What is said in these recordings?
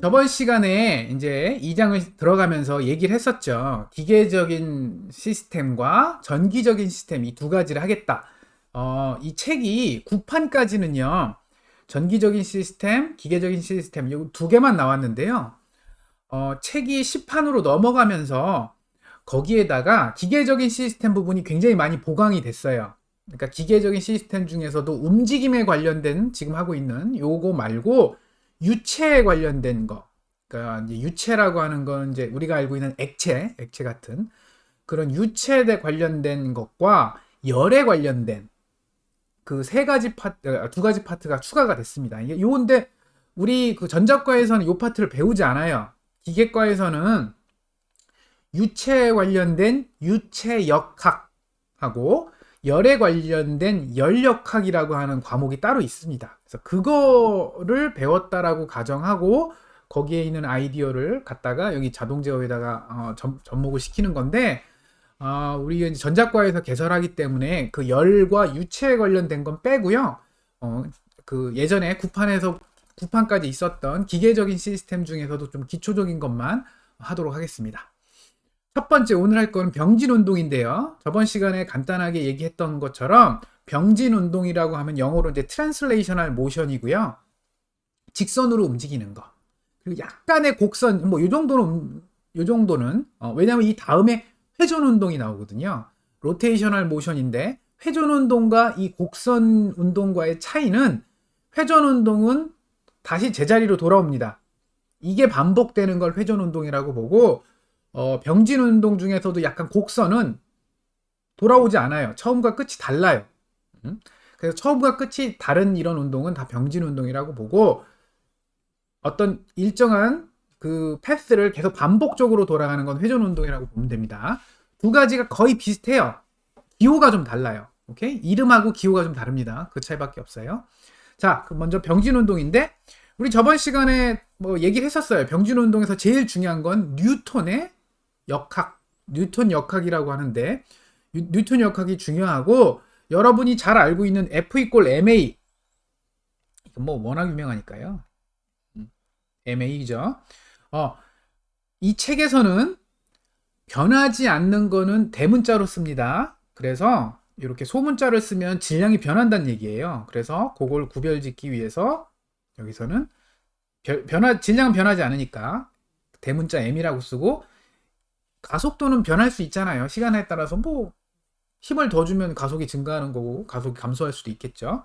저번 시간에 이제 2장을 들어가면서 얘기를 했었죠. 기계적인 시스템과 전기적인 시스템 이 두 가지를 하겠다. 이 책이 9판까지는요. 전기적인 시스템, 기계적인 시스템 이 두 개만 나왔는데요. 책이 10판으로 넘어가면서 거기에다가 기계적인 시스템 부분이 굉장히 많이 보강이 됐어요. 그러니까 기계적인 시스템 중에서도 움직임에 관련된 지금 하고 있는 요거 말고 유체에 관련된 거. 그러니까 이제 유체라고 하는 건 이제 우리가 알고 있는 액체 같은 그런 유체에 관련된 것과 열에 관련된 그 세 가지 파트, 두 가지 파트가 추가가 됐습니다. 이게 요건데 우리 그 전자과에서는 요 파트를 배우지 않아요. 기계과에서는 유체에 관련된 유체역학하고 열에 관련된 열역학이라고 하는 과목이 따로 있습니다. 그래서 그거를 배웠다라고 가정하고 거기에 있는 아이디어를 갖다가 여기 자동 제어에다가 접목을 시키는 건데 우리 전자과에서 개설하기 때문에 그 열과 유체에 관련된 건 빼고요. 그 예전에 9판까지 있었던 기계적인 시스템 중에서도 좀 기초적인 것만 하도록 하겠습니다. 첫 번째 오늘 할 거는 병진 운동인데요. 저번 시간에 간단하게 얘기했던 것처럼 병진 운동이라고 하면 영어로 이제 트랜슬레이셔널 모션이고요. 직선으로 움직이는 거. 그리고 약간의 곡선 뭐 요 정도는 왜냐면 이 다음에 회전 운동이 나오거든요. 로테이셔널 모션인데 회전 운동과 이 곡선 운동과의 차이는 회전 운동은 다시 제자리로 돌아옵니다. 이게 반복되는 걸 회전 운동이라고 보고 병진 운동 중에서도 약간 곡선은 돌아오지 않아요. 처음과 끝이 달라요. 그래서 처음과 끝이 다른 이런 운동은 다 병진 운동이라고 보고 어떤 일정한 그 패스를 계속 반복적으로 돌아가는 건 회전 운동이라고 보면 됩니다. 두 가지가 거의 비슷해요. 기호가 좀 달라요. 오케이? 이름하고 기호가 좀 다릅니다. 그 차이밖에 없어요. 자, 그럼 먼저 병진 운동인데 우리 저번 시간에 뭐 얘기를 했었어요. 병진 운동에서 제일 중요한 건 뉴턴의 역학, 뉴턴 역학이라고 하는데 뉴턴 역학이 중요하고 여러분이 잘 알고 있는 F 이퀄 ma 이건 뭐 워낙 유명하니까요. ma죠. 이 책에서는 변하지 않는 거는 대문자로 씁니다. 그래서 이렇게 소문자를 쓰면 질량이 변한다는 얘기예요. 그래서 그걸 구별짓기 위해서 여기서는 질량은 변하지 않으니까 대문자 m이라고 쓰고 가속도는 변할 수 있잖아요. 시간에 따라서 뭐 힘을 더 주면 가속이 증가하는 거고 가속이 감소할 수도 있겠죠.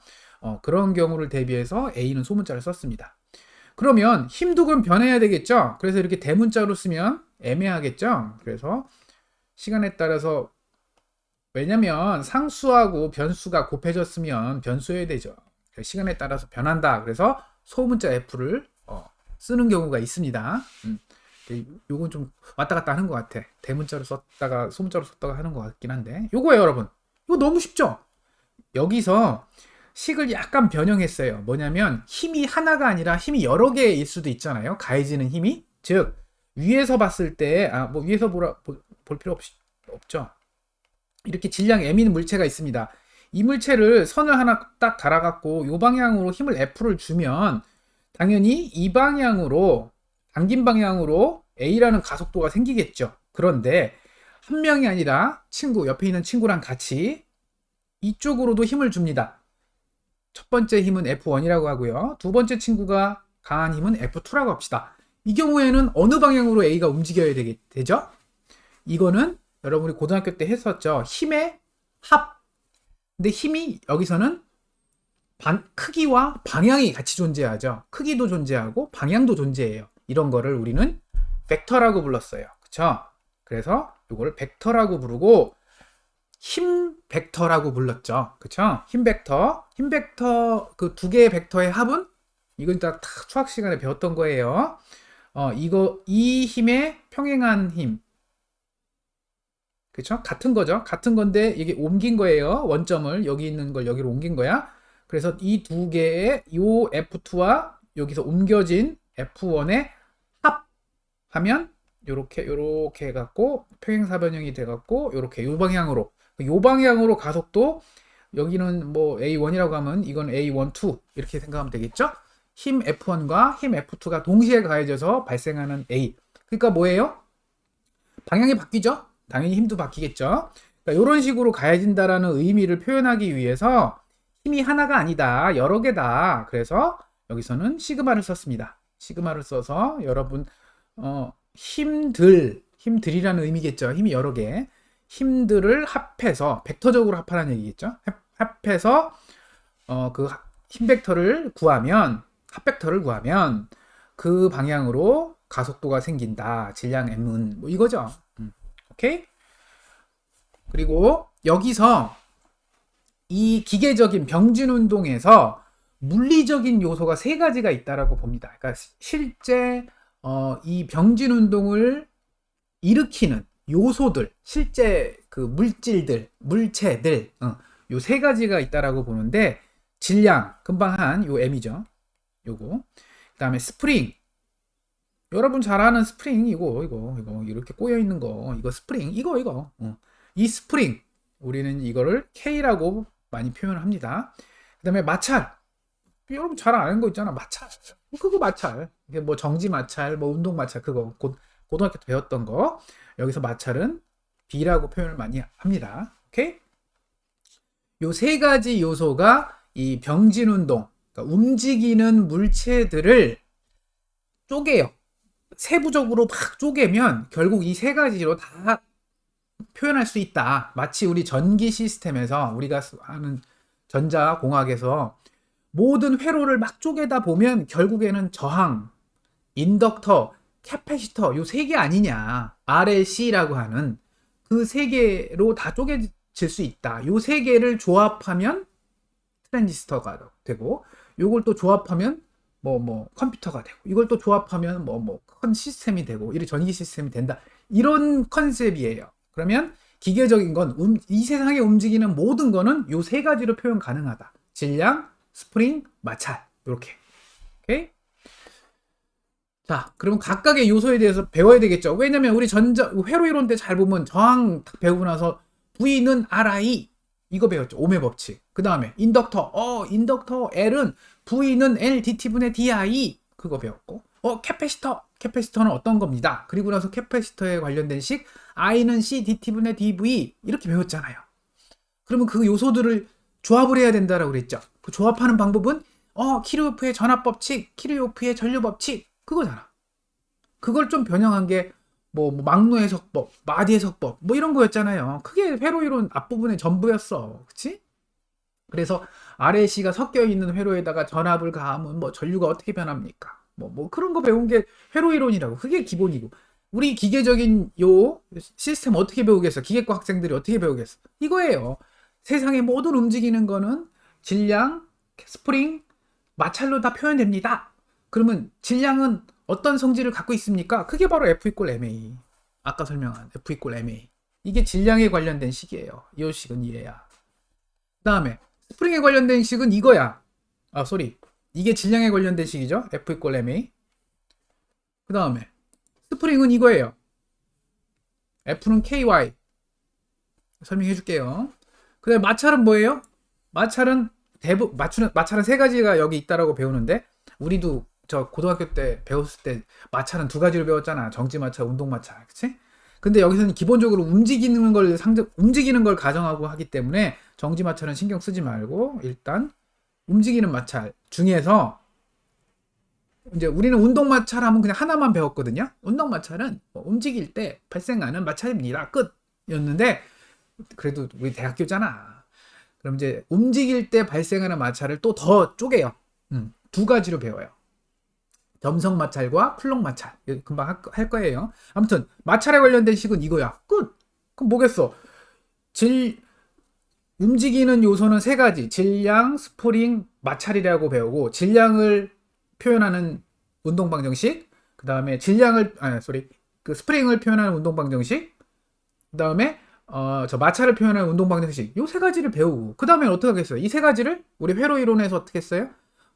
그런 경우를 대비해서 a는 소문자를 썼습니다. 그러면 힘도 변해야 되겠죠. 그래서 이렇게 대문자로 쓰면 애매하겠죠. 그래서 시간에 따라서 왜냐면 상수하고 변수가 곱해졌으면 변수여야 되죠. 시간에 따라서 변한다. 그래서 소문자 f를 쓰는 경우가 있습니다. 요건 좀 왔다 갔다 하는 것 같아. 대문자로 썼다가 소문자로 썼다가 하는 것 같긴 한데 요거예요 여러분. 이거 너무 쉽죠? 여기서 식을 약간 변형했어요. 뭐냐면 힘이 하나가 아니라 힘이 여러 개일 수도 있잖아요. 가해지는 힘이. 즉 위에서 봤을 때 뭐 위에서 볼 필요 없죠. 이렇게 질량 m인 물체가 있습니다. 이 물체를 선을 하나 딱 달아갖고 이 방향으로 힘을 F를 주면 당연히 이 방향으로 당긴 방향으로 A라는 가속도가 생기겠죠. 그런데 한 명이 아니라 옆에 있는 친구랑 같이 이쪽으로도 힘을 줍니다. 첫 번째 힘은 F1이라고 하고요. 두 번째 친구가 강한 힘은 F2라고 합시다. 이 경우에는 어느 방향으로 A가 움직여야 되죠? 이거는 여러분이 고등학교 때 했었죠. 힘의 합. 근데 힘이 여기서는 크기와 방향이 같이 존재하죠. 크기도 존재하고 방향도 존재해요. 이런 거를 우리는 벡터라고 불렀어요. 그쵸? 그래서 이걸 벡터라고 부르고 힘 벡터라고 불렀죠. 그쵸? 힘 벡터 그 두 개의 벡터의 합은 이건 다 수학 시간에 배웠던 거예요. 이 힘의 평행한 힘. 그쵸? 같은 거죠. 같은 건데 이게 옮긴 거예요. 원점을 여기 있는 걸 여기로 옮긴 거야. 그래서 이 두 개의 요 F2와 여기서 옮겨진 F1의 합하면 요렇게 해갖고 평행사변형이 돼갖고 요렇게 요 방향으로 가속도 여기는 뭐 A1이라고 하면 이건 A12 이렇게 생각하면 되겠죠? 힘 F1과 힘 F2가 동시에 가해져서 발생하는 A. 그러니까 뭐예요? 방향이 바뀌죠? 당연히 힘도 바뀌겠죠? 그러니까 이런 식으로 가해진다라는 의미를 표현하기 위해서 힘이 하나가 아니다. 여러 개다. 그래서 여기서는 시그마를 썼습니다. 시그마를 써서 여러분 힘들이라는 의미겠죠. 힘이 여러 개. 힘들을 합해서 벡터적으로 합하라는 얘기겠죠. 합해서 그 힘 벡터를 구하면 합벡터를 구하면 그 방향으로 가속도가 생긴다. 질량 m은 뭐 이거죠. 오케이? 그리고 여기서 이 기계적인 병진 운동에서 물리적인 요소가 세 가지가 있다라고 봅니다. 그러니까 실제 이 병진 운동을 일으키는 요소들, 실제 그 물질들, 물체들, 요 세 가지가 있다라고 보는데 질량, 금방 한 요 m이죠. 요거. 그다음에 스프링. 여러분 잘 아는 스프링 이거 이렇게 꼬여 있는 거 이거 스프링 이거 이 스프링 우리는 이거를 K라고 많이 표현을 합니다. 그다음에 마찰. 여러분 잘 아는 거 있잖아. 마찰. 그거 마찰. 이게 뭐 정지 마찰, 뭐 운동 마찰 그거 고등학교 때 배웠던 거. 여기서 마찰은 B라고 표현을 많이 합니다. 오케이? 요 세 가지 요소가 이 병진 운동, 그러니까 움직이는 물체들을 쪼개요. 세부적으로 막 쪼개면 결국 이 세 가지로 다 표현할 수 있다. 마치 우리 전기 시스템에서 우리가 하는 전자공학에서 모든 회로를 막 쪼개다 보면 결국에는 저항, 인덕터, 캐패시터 요 세 개 아니냐. RLC라고 하는 그 세 개로 다 쪼개질 수 있다. 요 세 개를 조합하면 트랜지스터가 되고 요걸 또 조합하면 뭐 컴퓨터가 되고 이걸 또 조합하면 뭐 큰 시스템이 되고 이런 전기 시스템이 된다. 이런 컨셉이에요. 그러면 기계적인 건 이 세상에 움직이는 모든 거는 요 세 가지로 표현 가능하다. 질량, 스프링, 마찰. 이렇게. 오케이? 자, 그러면 각각의 요소에 대해서 배워야 되겠죠. 왜냐면 우리 회로 이론 때 잘 보면 저항 배우고 나서 V는 RI 이거 배웠죠. ohm의 법칙. 그 다음에 인덕터 인덕터 L은 V는 L DT분의 DI 그거 배웠고 캐패시터는 어떤 겁니다. 그리고 나서 캐패시터에 관련된 식 I는 C DT분의 DV 이렇게 배웠잖아요. 그러면 그 요소들을 조합을 해야 된다라고 그랬죠. 그 조합하는 방법은 키르호프의 전압법칙, 키르호프의 전류법칙 그거잖아. 그걸 좀 변형한 게 막루 해석법, 마디 해석법 뭐 이런 거였잖아요. 그게 회로 이론 앞부분의 전부였어. 그치? 그래서 RLC가 섞여 있는 회로에다가 전압을 가하면 뭐 전류가 어떻게 변합니까? 뭐 그런 거 배운 게 회로 이론이라고. 그게 기본이고. 우리 기계적인 요 시스템 어떻게 배우겠어? 기계과 학생들이 어떻게 배우겠어? 이거예요. 세상의 모든 움직이는 거는 질량, 스프링, 마찰로 다 표현됩니다. 그러면 질량은 어떤 성질을 갖고 있습니까? 그게 바로 F = ma. 아까 설명한 F = ma. 이게 질량에 관련된 식이에요. 이 식은 이해야. 그 다음에 스프링에 관련된 식은 이거야. 이게 질량에 관련된 식이죠. F = ma. 그 다음에 스프링은 이거예요. F는 ky. 설명해 줄게요. 그 다음에 마찰은 뭐예요? 마찰은 마찰은 세 가지가 여기 있다라고 배우는데 우리도 저 고등학교 때 배웠을 때 마찰은 두 가지로 배웠잖아. 정지 마찰, 운동 마찰. 그치? 근데 여기서는 기본적으로 움직이는 걸 가정하고 하기 때문에 정지 마찰은 신경 쓰지 말고 일단 움직이는 마찰 중에서 이제 우리는 운동 마찰 하면 그냥 하나만 배웠거든요. 운동 마찰은 움직일 때 발생하는 마찰입니다. 끝이었는데 그래도 우리 대학교잖아. 그럼 이제 움직일 때 발생하는 마찰을 또 더 쪼개요. 두 가지로 배워요. 점성 마찰과 플럭 마찰. 금방 할 거예요. 아무튼 마찰에 관련된 식은 이거야. 끝. 그럼 뭐겠어? 움직이는 요소는 세 가지. 질량, 스프링, 마찰이라고 배우고 질량을 표현하는 운동 방정식. 그다음에 그 스프링을 표현하는 운동 방정식. 그다음에 저 마찰을 표현하는 운동 방정식. 요 세 가지를 배우고 그다음에 어떻게 하겠어요? 이 세 가지를 우리 회로 이론에서 어떻게 했어요?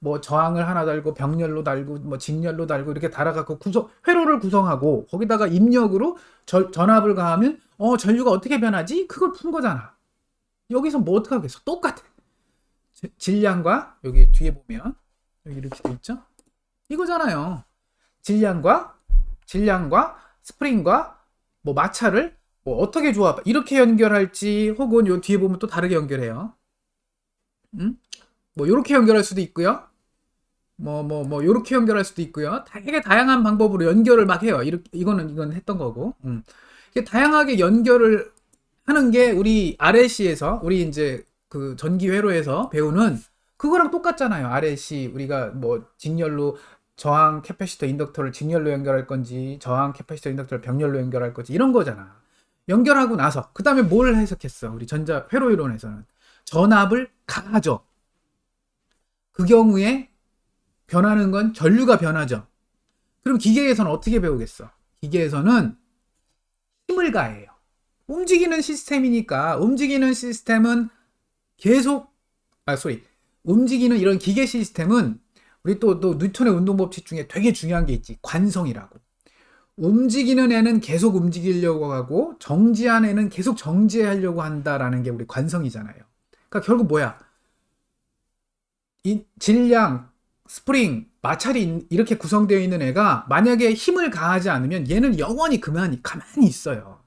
뭐 저항을 하나 달고 병렬로 달고 뭐 직렬로 달고 이렇게 달아갖고 회로를 구성하고 거기다가 입력으로 전압을 가하면 전류가 어떻게 변하지? 그걸 푼 거잖아. 여기서 뭐 어떻게 하겠어? 똑같아. 질량과 여기 뒤에 보면 여기 이렇게 돼 있죠? 이거잖아요. 질량과 스프링과 뭐 마찰을 뭐 어떻게 조합 이렇게 연결할지 혹은 요 뒤에 보면 또 다르게 연결해요. 뭐 요렇게 연결할 수도 있고요. 요렇게 연결할 수도 있고요. 되게 다양한 방법으로 연결을 막 해요. 이렇게 이건 했던 거고. 이게 다양하게 연결을 하는 게 우리 RLC에서 우리 이제 그 전기 회로에서 배우는 그거랑 똑같잖아요. RLC 우리가 뭐 직렬로 저항 캐패시터 인덕터를 직렬로 연결할 건지 저항 캐패시터 인덕터를 병렬로 연결할 건지 이런 거잖아. 연결하고 나서 그다음에 뭘 해석했어? 우리 전자 회로 이론에서는 전압을 가하죠. 그 경우에 변하는 건 전류가 변하죠. 그럼 기계에서는 어떻게 배우겠어? 기계에서는 힘을 가해요. 움직이는 시스템이니까 움직이는 시스템은 계속 움직이는 이런 기계 시스템은 우리 또 뉴턴의 운동법칙 중에 되게 중요한 게 있지. 관성이라고. 움직이는 애는 계속 움직이려고 하고 정지한 애는 계속 정지하려고 한다라는 게 우리 관성이잖아요. 그러니까 결국 뭐야? 이 질량, 스프링, 마찰이 이렇게 구성되어 있는 애가 만약에 힘을 가하지 않으면 얘는 영원히 가만히 있어요.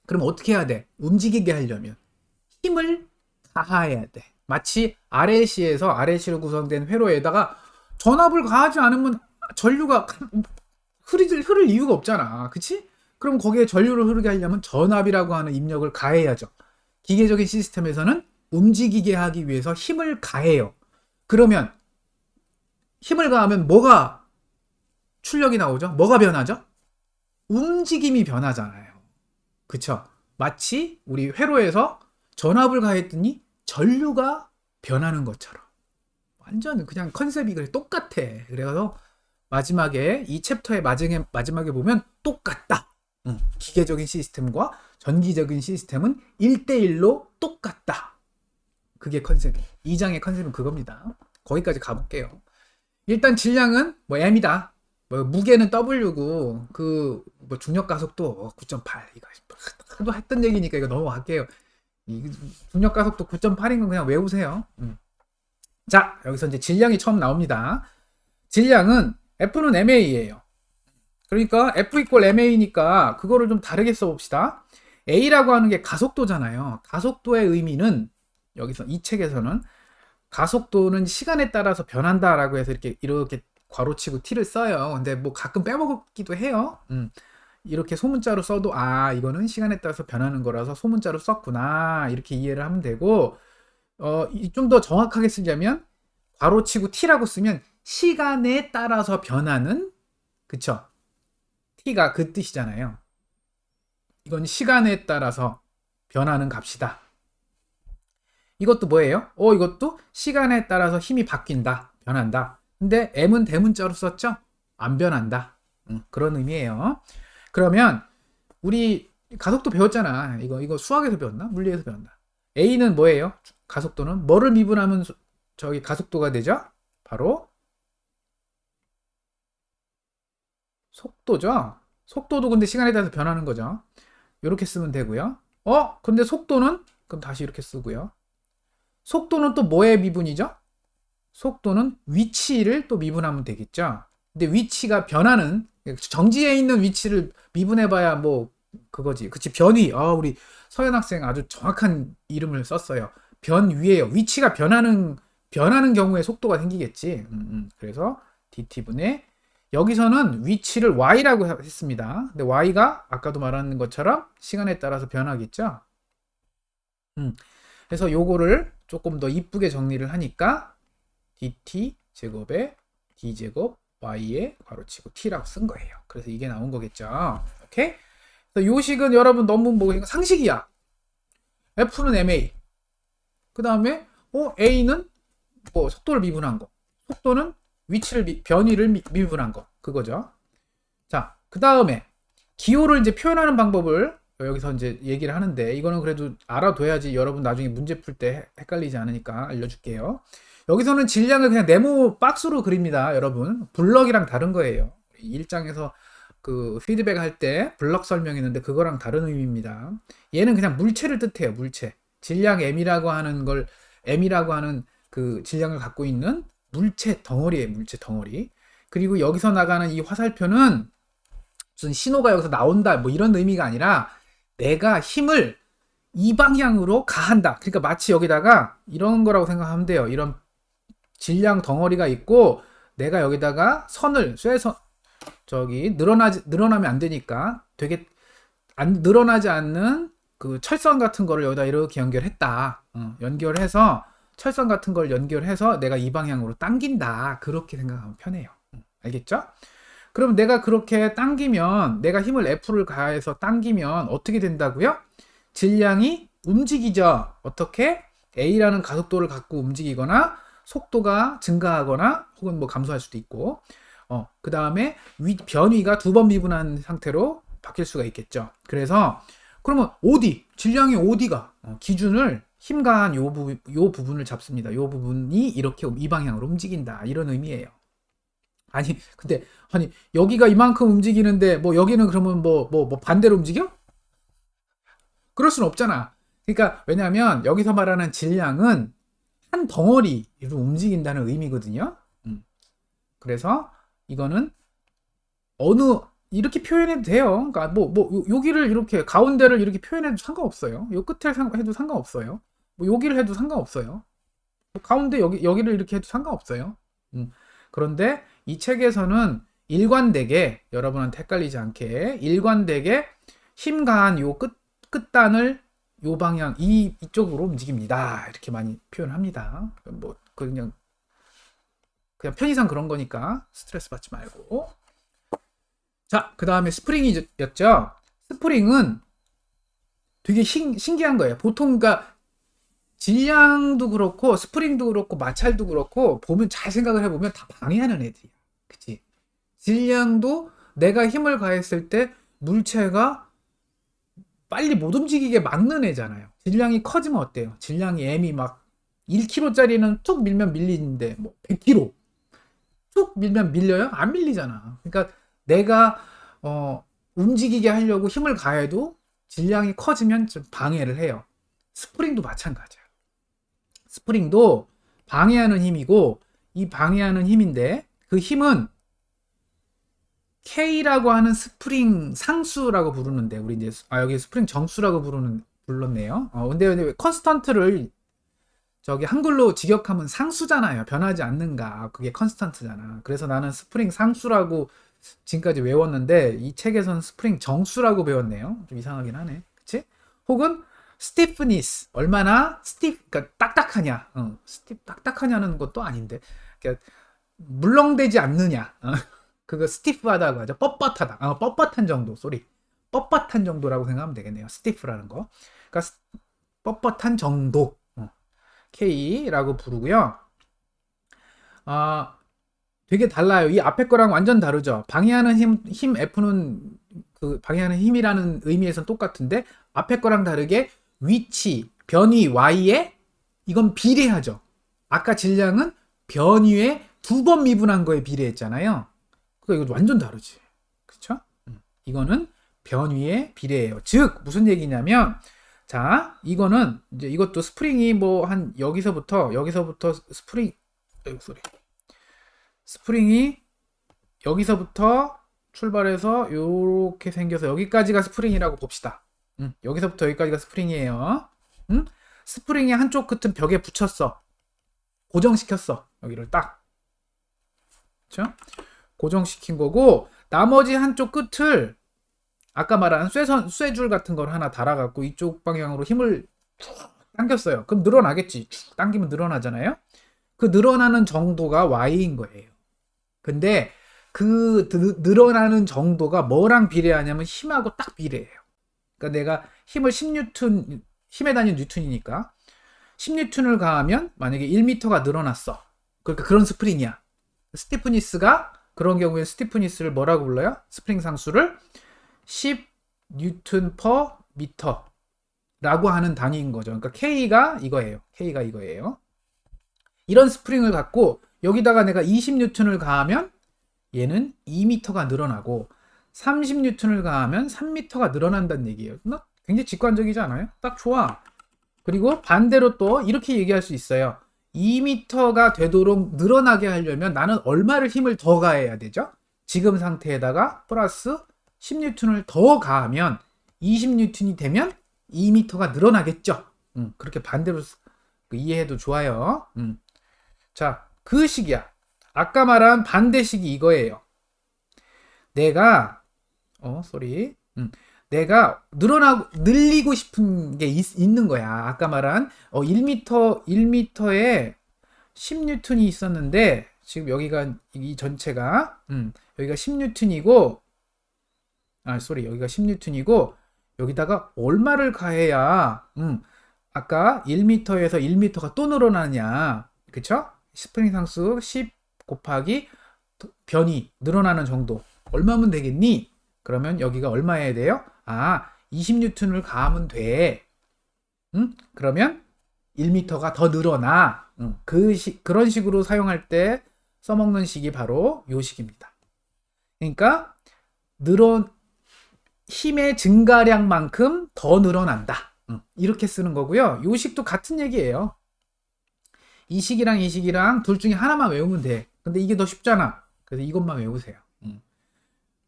그럼 어떻게 해야 돼? 움직이게 하려면 힘을 가해야 돼. 마치 RLC로 구성된 회로에다가 전압을 가하지 않으면 전류가 흐를 이유가 없잖아. 그치? 그럼 거기에 전류를 흐르게 하려면 전압이라고 하는 입력을 가해야죠. 기계적인 시스템에서는 움직이게 하기 위해서 힘을 가해요. 그러면 힘을 가하면 뭐가 출력이 나오죠? 뭐가 변하죠? 움직임이 변하잖아요. 그쵸? 마치 우리 회로에서 전압을 가했더니 전류가 변하는 것처럼. 완전 그냥 컨셉이 그래 똑같아. 그래서 마지막에 이 챕터의 마지막에 보면 똑같다. 기계적인 시스템과 전기적인 시스템은 1대1로 똑같다. 그게 컨셉. 2장의 컨셉은 그겁니다. 거기까지 가볼게요. 일단 질량은 뭐 m이다. 뭐 무게는 w고 뭐 중력 가속도 9.8. 이거 하도 했던 얘기니까 이거 넘어갈게요. 이 중력 가속도 9.8인 건 그냥 외우세요. 자, 여기서 이제 질량이 처음 나옵니다. 질량은 F는 ma예요. 그러니까 F 이퀄 ma니까 그거를 좀 다르게 써봅시다. a라고 하는 게 가속도잖아요. 가속도의 의미는 여기서 이 책에서는 가속도는 시간에 따라서 변한다라고 해서 이렇게 괄호치고 t를 써요. 근데 뭐 가끔 빼먹기도 해요. 이렇게 소문자로 써도 이거는 시간에 따라서 변하는 거라서 소문자로 썼구나 이렇게 이해를 하면 되고 좀 더 정확하게 쓰자면 괄호치고 t라고 쓰면 시간에 따라서 변하는 그쵸? t가 그 뜻이잖아요. 이건 시간에 따라서 변하는 값이다. 이것도 뭐예요? 이것도 시간에 따라서 힘이 바뀐다, 변한다. 근데 m은 대문자로 썼죠? 안 변한다. 그런 의미예요. 그러면 우리 가속도 배웠잖아. 이거 수학에서 배웠나? 물리에서 배웠나? a는 뭐예요? 가속도는 뭐를 미분하면 저기 가속도가 되죠? 바로 속도죠. 속도도 근데 시간에 따라서 변하는 거죠. 이렇게 쓰면 되고요. 근데 속도는 그럼 다시 이렇게 쓰고요. 속도는 또 뭐의 미분이죠? 속도는 위치를 또 미분하면 되겠죠. 근데 위치가 변하는 정지해 있는 위치를 미분해봐야 뭐 그거지. 그치 변위. 우리 서현 학생 아주 정확한 이름을 썼어요. 변위예요. 위치가 변하는 경우에 속도가 생기겠지. 그래서 dt분의 여기서는 위치를 y라고 했습니다. 근데 y가 아까도 말한 것처럼 시간에 따라서 변하겠죠. 그래서 요거를 조금 더 이쁘게 정리를 하니까 dt 제곱에 d 제곱 y에 괄호치고 t라고 쓴 거예요. 그래서 이게 나온 거겠죠. 오케이? 그래서 요 식은 여러분 너무 뭐 상식이야. F는 ma. 그 다음에 a는 뭐 속도를 미분한 거. 속도는 위치를 변위를 미분한 거. 그거죠. 자, 그 다음에 기호를 이제 표현하는 방법을 여기서 이제 얘기를 하는데 이거는 그래도 알아둬야지 여러분 나중에 문제 풀 때 헷갈리지 않으니까 알려줄게요. 여기서는 질량을 그냥 네모 박스로 그립니다. 여러분 블럭이랑 다른 거예요. 1장에서 그 피드백 할 때 블럭 설명했는데 그거랑 다른 의미입니다. 얘는 그냥 물체를 뜻해요. 물체. 질량 m이라고 하는 그 질량을 갖고 있는 물체 덩어리예요. 물체 덩어리. 그리고 여기서 나가는 이 화살표는 무슨 신호가 여기서 나온다 뭐 이런 의미가 아니라 내가 힘을 이 방향으로 가한다. 그러니까 마치 여기다가 이런 거라고 생각하면 돼요. 이런 질량 덩어리가 있고 내가 여기다가 선을 쇠선 저기 늘어나면 안 되니까 되게 늘어나지 않는 그 철선 같은 거를 여기다 이렇게 연결했다. 연결해서 철선 같은 걸 연결해서 내가 이 방향으로 당긴다. 그렇게 생각하면 편해요. 알겠죠? 그럼 내가 그렇게 당기면 내가 힘을 F를 가해서 당기면 어떻게 된다고요? 질량이 움직이죠. 어떻게? A라는 가속도를 갖고 움직이거나 속도가 증가하거나 혹은 뭐 감소할 수도 있고 그 다음에 변위가 두 번 미분한 상태로 바뀔 수가 있겠죠. 그래서 그러면 어디? 질량이 어디가? 기준을 힘 가한 요 부분을 잡습니다. 요 부분이 이렇게 이 방향으로 움직인다. 이런 의미예요. 아니 근데 여기가 이만큼 움직이는데 뭐 여기는 그러면 뭐 반대로 움직여? 그럴 순 없잖아. 그러니까 왜냐하면 여기서 말하는 질량은 한 덩어리로 움직인다는 의미거든요. 그래서 이거는 이렇게 표현해도 돼요. 그러니까 여기를 이렇게 가운데를 이렇게 표현해도 상관없어요. 요 끝을 해도 상관없어요. 뭐 여기를 해도 상관없어요. 뭐 가운데 여기를 이렇게 해도 상관없어요. 그런데 이 책에서는 일관되게 여러분한테 헷갈리지 않게 일관되게 힘 가한 요 끝단을 요 방향 이쪽으로 움직입니다. 이렇게 많이 표현합니다. 뭐 그냥 편의상 그런 거니까 스트레스 받지 말고. 자, 그 다음에 스프링이었죠. 스프링은 되게 신기한 거예요. 보통 그러니까 질량도 그렇고 스프링도 그렇고 마찰도 그렇고 보면 잘 생각을 해보면 다 방해하는 애들이야. 그치? 질량도 내가 힘을 가했을 때 물체가 빨리 못 움직이게 막는 애잖아요. 질량이 커지면 어때요? 질량이 M이 막 1kg짜리는 툭 밀면 밀리는데 뭐 100kg 툭 밀면 밀려요? 안 밀리잖아. 그러니까 내가 움직이게 하려고 힘을 가해도 질량이 커지면 좀 방해를 해요. 스프링도 마찬가지야. 스프링도 방해하는 힘이고 이 방해하는 힘인데 그 힘은 K라고 하는 스프링 상수라고 부르는데 우리 이제 여기 스프링 정수라고 불렀네요. 근데 왜 컨스턴트를 저기 한글로 직역하면 상수잖아요. 변하지 않는가. 그게 컨스턴트잖아. 그래서 나는 스프링 상수라고 지금까지 외웠는데 이 책에서는 스프링 정수라고 배웠네요. 좀 이상하긴 하네. 그치? 혹은 stiffness. 얼마나 그러니까 딱딱하냐. 딱딱하냐는 것도 아닌데. 그러니까 물렁대지 않느냐. 그거 stiff하다고 하죠. 뻣뻣하다. 뻣뻣한 정도. 뻣뻣한 정도라고 생각하면 되겠네요. stiff라는 거. 그러니까 뻣뻣한 정도. K라고 부르고요. 되게 달라요. 이 앞에 거랑 완전 다르죠. 방해하는 힘 F는 그 방해하는 힘이라는 의미에서는 똑같은데 앞에 거랑 다르게 위치, 변위 Y에 이건 비례하죠. 아까 질량은 변위에 두 번 미분한 거에 비례했잖아요. 그러니까 이거 완전 다르지. 그렇죠? 이거는 변위에 비례해요. 즉 무슨 얘기냐면 자, 이거는 이제 이것도 스프링이 뭐 한 여기서부터 스프링이 여기서부터 출발해서 이렇게 생겨서 여기까지가 스프링이라고 봅시다. 여기서부터 여기까지가 스프링이에요. 스프링의 한쪽 끝은 벽에 붙였어. 고정시켰어. 여기를 딱. 그렇죠? 고정시킨 거고 나머지 한쪽 끝을 아까 말한 쇠줄 같은 걸 하나 달아갖고 이쪽 방향으로 힘을 쭉 당겼어요. 그럼 늘어나겠지. 쭉 당기면 늘어나잖아요. 그 늘어나는 정도가 Y인 거예요. 근데 그 늘어나는 정도가 뭐랑 비례하냐면 힘하고 딱 비례해요. 그러니까 내가 힘을 10N, 힘의 단위 뉴턴이니까 10N을 가하면 만약에 1m가 늘어났어. 그러니까 그런 스프링이야. 스티프니스가 그런 경우에 스티프니스를 뭐라고 불러요? 스프링 상수를 10N per m 라고 하는 단위인 거죠. 그러니까 K가 이거예요. 이런 스프링을 갖고 여기다가 내가 20N을 가하면 얘는 2m가 늘어나고 30N을 가하면 3m가 늘어난다는 얘기예요. 굉장히 직관적이지 않아요? 딱 좋아. 그리고 반대로 또 이렇게 얘기할 수 있어요. 2m가 되도록 늘어나게 하려면 나는 얼마를 힘을 더 가해야 되죠? 지금 상태에다가 플러스 10N을 더 가하면 20N이 되면 2m가 늘어나겠죠. 그렇게 반대로 이해해도 좋아요. 자, 그 식이야. 아까 말한 반대식이 이거예요. 내가 내가 늘리고 싶은 게 있는 거야. 아까 말한 1m에 10N이 있었는데 지금 여기가 이 전체가 여기가 10N이고 여기가 10N이고 여기다가 얼마를 가해야 아까 1m에서 1m가 또 늘어나냐. 그쵸? 스프링 상수 10 곱하기 변이 늘어나는 정도 얼마면 되겠니? 그러면 여기가 얼마여야 돼요? 20N을 가하면 돼. 그러면 1m가 더 늘어나. 그런 식으로 사용할 때 써먹는 식이 바로 요 식입니다. 그러니까 힘의 증가량만큼 더 늘어난다. 이렇게 쓰는 거고요. 요 식도 같은 얘기예요. 이 식이랑 이 식이랑 둘 중에 하나만 외우면 돼. 근데 이게 더 쉽잖아. 그래서 이것만 외우세요.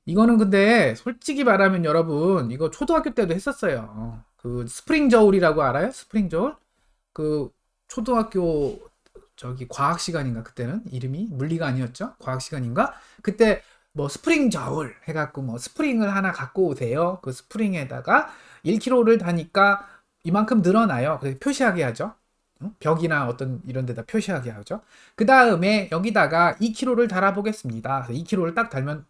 이거는 근데 솔직히 말하면 여러분 이거 초등학교 때도 했었어요. 그 스프링 저울이라고 알아요? 스프링 저울? 그 초등학교 저기 과학 시간인가 그때는 이름이 물리가 아니었죠? 과학 시간인가? 그때 뭐 스프링 저울 해갖고 뭐 스프링을 하나 갖고 오세요. 그 스프링에다가 1kg를 다니까 이만큼 늘어나요. 그래서 표시하게 하죠. 벽이나 어떤 이런 데다 표시하게 하죠. 그 다음에 여기다가 2kg를 달아보겠습니다. 2kg를 딱 달면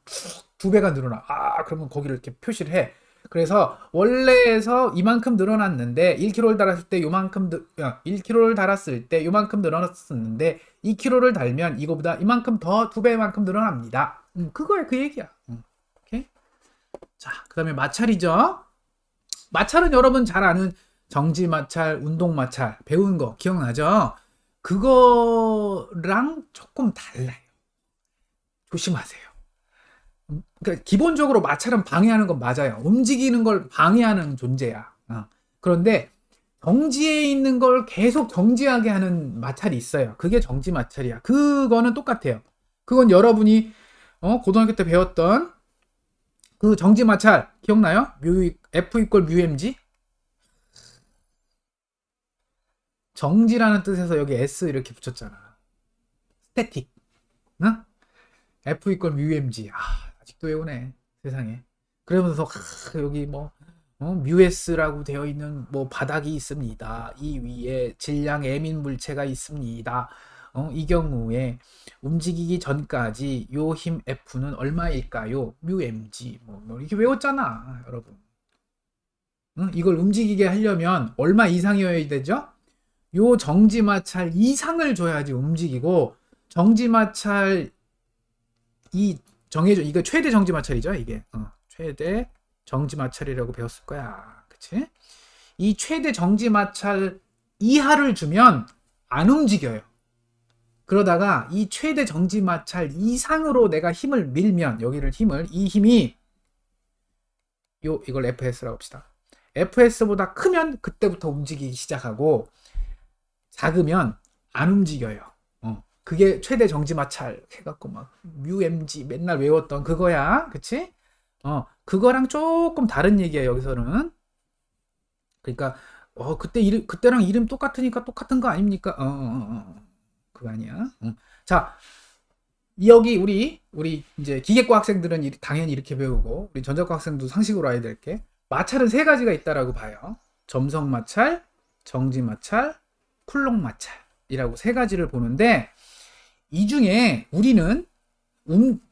2배가 늘어나. 그러면 거기를 이렇게 표시를 해. 그래서 원래에서 이만큼 늘어났는데 1kg를 달았을 때 요만큼 1kg를 달았을 때 요만큼 늘어났었는데 2kg를 달면 이거보다 이만큼 더 2배만큼 늘어납니다. 그거야 그 얘기야. 오케이? 자, 그다음에 마찰이죠. 마찰은 여러분 잘 아는 정지 마찰, 운동 마찰 배운 거 기억나죠? 그거랑 조금 달라요. 조심하세요. 그러니까 기본적으로 마찰은 방해하는 건 맞아요. 움직이는 걸 방해하는 존재야. 그런데 정지에 있는 걸 계속 정지하게 하는 마찰이 있어요. 그게 정지 마찰이야. 그거는 똑같아요. 그건 여러분이 고등학교 때 배웠던 그 정지 마찰 기억나요? F 이퀄 뮤 mg? 정지라는 뜻에서 여기 S 이렇게 붙였잖아. 스태틱. 응? F 이퀄 뮤 mg. 아직도 외우네. 세상에. 그러면서 여기 뭐 뮤S라고 되어 있는 뭐 바닥이 있습니다. 이 위에 질량 M인 물체가 있습니다. 이 경우에 움직이기 전까지 요 힘 F는 얼마일까요? 뮤 mg 뭐 이렇게 외웠잖아, 여러분. 이걸 움직이게 하려면 얼마 이상이어야 되죠? 요 정지 마찰 이상을 줘야지 움직이고 정지 마찰 정해져. 이거 최대 정지 마찰이죠, 이게. 최대 정지 마찰이라고 배웠을 거야. 그치? 이 최대 정지 마찰 이하를 주면 안 움직여요. 그러다가 이 최대 정지 마찰 이상으로 내가 힘을 밀면 이 힘이 이걸 FS라고 합시다. FS보다 크면 그때부터 움직이기 시작하고 작으면 안 움직여요. 그게 최대 정지 마찰 해갖고 막 UMG 맨날 외웠던 그거야. 그치? 그거랑 조금 다른 얘기야, 여기서는. 그러니까, 그때랑 이름 똑같으니까 똑같은 거 아닙니까? 그거 아니야. 자, 여기 우리 이제 기계과 학생들은 당연히 이렇게 배우고, 우리 전자과 학생도 상식으로 알아야 될 게, 마찰은 세 가지가 있다라고 봐요. 점성 마찰, 정지 마찰, 쿨롱 마찰이라고 세 가지를 보는데, 이 중에 우리는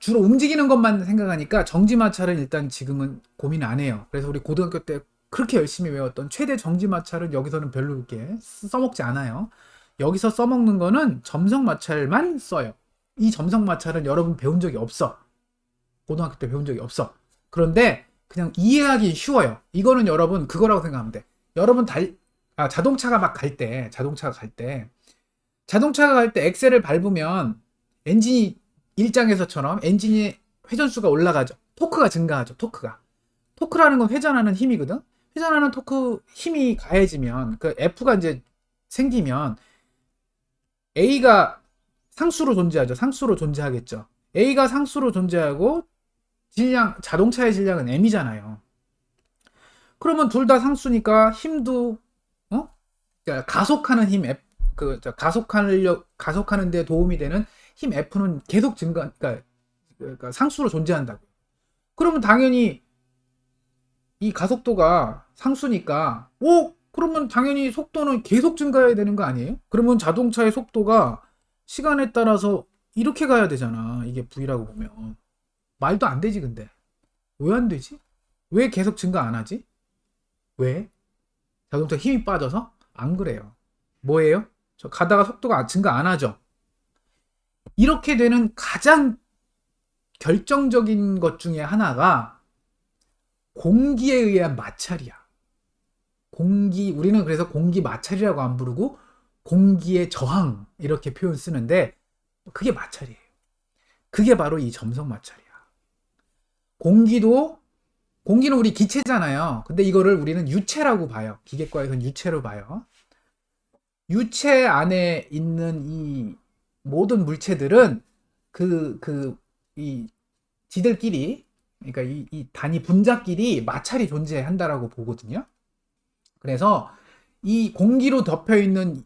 주로 움직이는 것만 생각하니까 정지 마찰은 일단 지금은 고민 안 해요. 그래서 우리 고등학교 때 그렇게 열심히 외웠던 최대 정지 마찰은 여기서는 별로 이렇게 써먹지 않아요. 여기서 써먹는 거는 점성 마찰만 써요. 이 점성 마찰은 여러분 배운 적이 없어. 고등학교 때 배운 적이 없어. 그런데 그냥 이해하기 쉬워요. 이거는 여러분 그거라고 생각하면 돼. 여러분 자동차가 갈 때 엑셀을 밟으면 엔진이 일장에서처럼 엔진의 회전수가 올라가죠. 토크가 증가하죠. 토크라는 건 회전하는 힘이거든. 회전하는 토크 힘이 가해지면 그 F가 이제 생기면 A가 상수로 존재하죠. 상수로 존재하겠죠. A가 상수로 존재하고 질량, 자동차의 질량은 m이잖아요. 그러면 둘 다 상수니까 힘도 그러니까 가속하는 힘 F, 가속하는 데 도움이 되는 힘 F는 계속 그러니까 상수로 존재한다고. 그러면 당연히 이 가속도가 상수니까 그러면 당연히 속도는 계속 증가해야 되는 거 아니에요? 그러면 자동차의 속도가 시간에 따라서 이렇게 가야 되잖아. 이게 V라고 보면. 말도 안 되지, 근데. 왜 안 되지? 왜 계속 증가 안 하지? 왜? 자동차 힘이 빠져서? 안 그래요. 뭐예요? 저 가다가 속도가 증가 안 하죠. 이렇게 되는 가장 결정적인 것 중에 하나가 공기에 의한 마찰이야. 우리는 그래서 공기 마찰이라고 안 부르고 공기의 저항 이렇게 표현 쓰는데 그게 마찰이에요. 그게 바로 이 점성 마찰이야. 공기는 우리 기체잖아요. 근데 이거를 우리는 유체라고 봐요. 기계과에서는 유체로 봐요. 유체 안에 있는 이 모든 물체들은 이 지들끼리, 그러니까 이 단위 분자끼리 마찰이 존재한다라고 보거든요. 그래서 이 공기로 덮여 있는